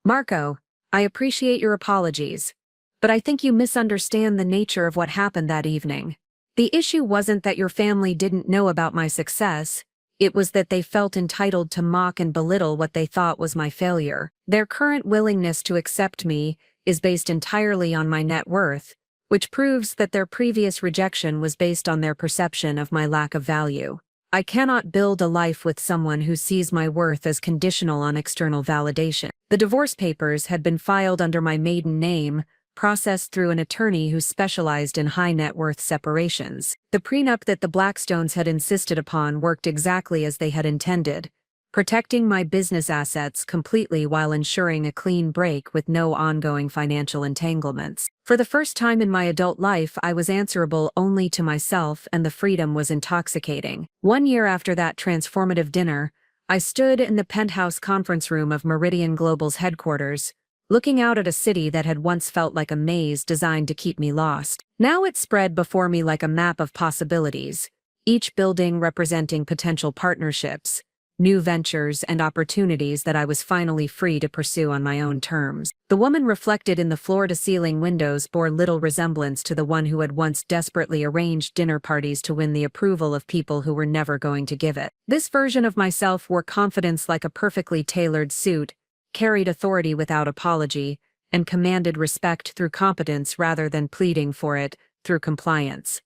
Marco, I appreciate your apologies, but I think you misunderstand the nature of what happened that evening. The issue wasn't that your family didn't know about my success, it was that they felt entitled to mock and belittle what they thought was my failure. Their current willingness to accept me is based entirely on my net worth, which proves that their previous rejection was based on their perception of my lack of value. I cannot build a life with someone who sees my worth as conditional on external validation. The divorce papers had been filed under my maiden name, processed through an attorney who specialized in high net worth separations. The prenup that the Blackstones had insisted upon worked exactly as they had intended, protecting my business assets completely while ensuring a clean break with no ongoing financial entanglements. For the first time in my adult life, I was answerable only to myself, and the freedom was intoxicating. 1 year after that transformative dinner, I stood in the penthouse conference room of Meridian Global's headquarters, looking out at a city that had once felt like a maze designed to keep me lost. Now it spread before me like a map of possibilities, each building representing potential partnerships, new ventures, and opportunities that I was finally free to pursue on my own terms. The woman reflected in the floor-to-ceiling windows bore little resemblance to the one who had once desperately arranged dinner parties to win the approval of people who were never going to give it. This version of myself wore confidence like a perfectly tailored suit, carried authority without apology, and commanded respect through competence rather than pleading for it through compliance.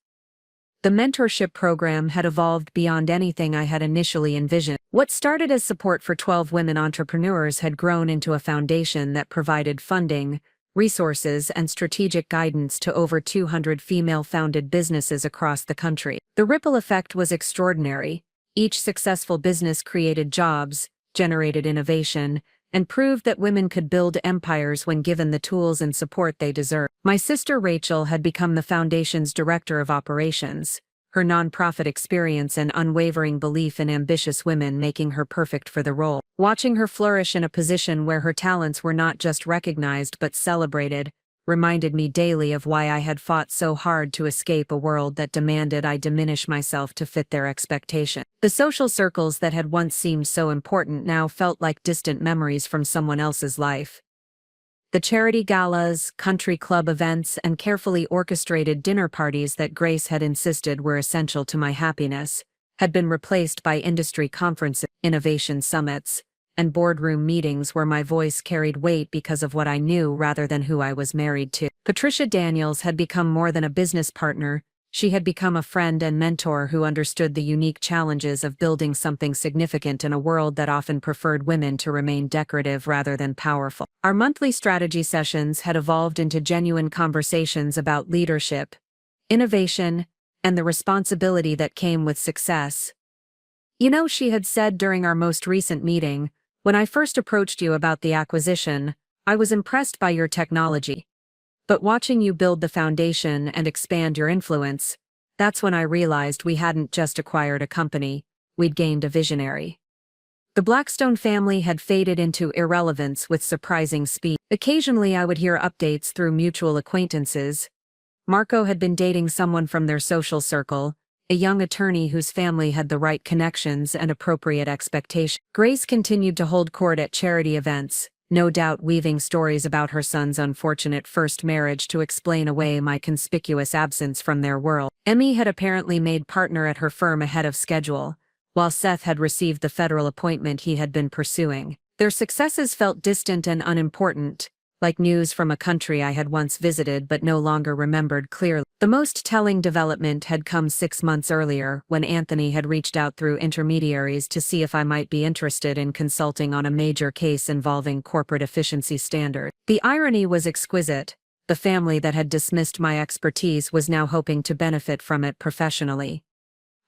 The mentorship program had evolved beyond anything I had initially envisioned. What started as support for 12 women entrepreneurs had grown into a foundation that provided funding, resources, and strategic guidance to over 200 female-founded businesses across the country. The ripple effect was extraordinary. Each successful business created jobs, generated innovation, and proved that women could build empires when given the tools and support they deserved. My sister Rachel had become the foundation's director of operations, her nonprofit experience and unwavering belief in ambitious women making her perfect for the role. Watching her flourish in a position where her talents were not just recognized but celebrated reminded me daily of why I had fought so hard to escape a world that demanded I diminish myself to fit their expectations. The social circles that had once seemed so important now felt like distant memories from someone else's life. The charity galas, country club events, and carefully orchestrated dinner parties that Grace had insisted were essential to my happiness had been replaced by industry conferences, innovation summits, and boardroom meetings where my voice carried weight because of what I knew rather than who I was married to. Patricia Daniels had become more than a business partner. She had become a friend and mentor who understood the unique challenges of building something significant in a world that often preferred women to remain decorative rather than powerful. Our monthly strategy sessions had evolved into genuine conversations about leadership, innovation, and the responsibility that came with success. You know, she had said during our most recent meeting, when I first approached you about the acquisition, I was impressed by your technology. But watching you build the foundation and expand your influence, that's when I realized we hadn't just acquired a company, we'd gained a visionary. The Blackstone family had faded into irrelevance with surprising speed. Occasionally I would hear updates through mutual acquaintances. Marco had been dating someone from their social circle, a young attorney whose family had the right connections and appropriate expectations. Grace continued to hold court at charity events, no doubt weaving stories about her son's unfortunate first marriage to explain away my conspicuous absence from their world. Emmy had apparently made partner at her firm ahead of schedule, while Seth had received the federal appointment he had been pursuing. Their successes felt distant and unimportant, like news from a country I had once visited but no longer remembered clearly. The most telling development had come 6 months earlier, when Anthony had reached out through intermediaries to see if I might be interested in consulting on a major case involving corporate efficiency standards. The irony was exquisite. The family that had dismissed my expertise was now hoping to benefit from it professionally.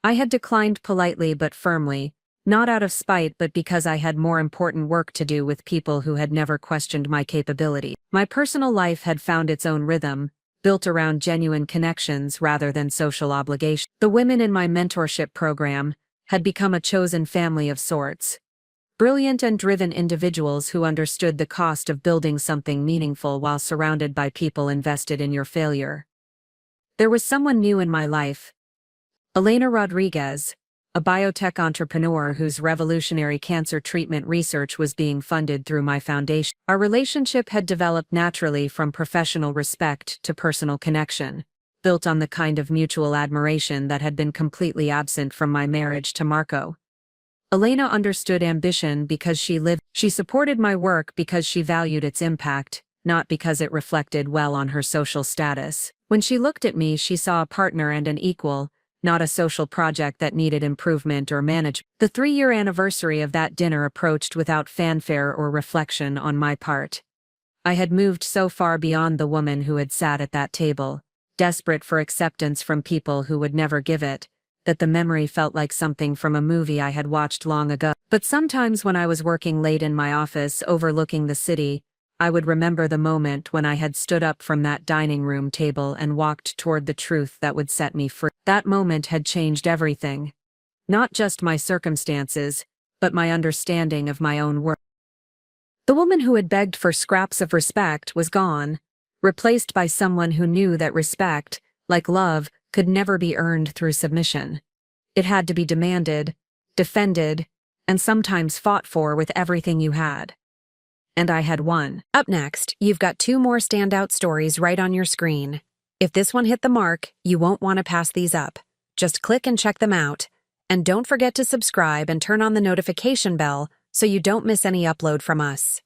I had declined politely but firmly, not out of spite but because I had more important work to do with people who had never questioned my capability. My personal life had found its own rhythm, built around genuine connections rather than social obligation. The women in my mentorship program had become a chosen family of sorts. Brilliant and driven individuals who understood the cost of building something meaningful while surrounded by people invested in your failure. There was someone new in my life. Elena Rodriguez, a biotech entrepreneur whose revolutionary cancer treatment research was being funded through my foundation. Our relationship had developed naturally from professional respect to personal connection, built on the kind of mutual admiration that had been completely absent from my marriage to Marco. Elena understood ambition because she supported my work because she valued its impact, not because it reflected well on her social status. When she looked at me, she saw a partner and an equal, not a social project that needed improvement or management. The 3-year anniversary of that dinner approached without fanfare or reflection on my part. I had moved so far beyond the woman who had sat at that table, desperate for acceptance from people who would never give it, that the memory felt like something from a movie I had watched long ago. But sometimes when I was working late in my office overlooking the city, I would remember the moment when I had stood up from that dining room table and walked toward the truth that would set me free. That moment had changed everything. Not just my circumstances, but my understanding of my own worth. The woman who had begged for scraps of respect was gone, replaced by someone who knew that respect, like love, could never be earned through submission. It had to be demanded, defended, and sometimes fought for with everything you had. And I had won. Up next, you've got 2 more standout stories right on your screen. If this one hit the mark, you won't want to pass these up. Just click and check them out. And don't forget to subscribe and turn on the notification bell so you don't miss any upload from us.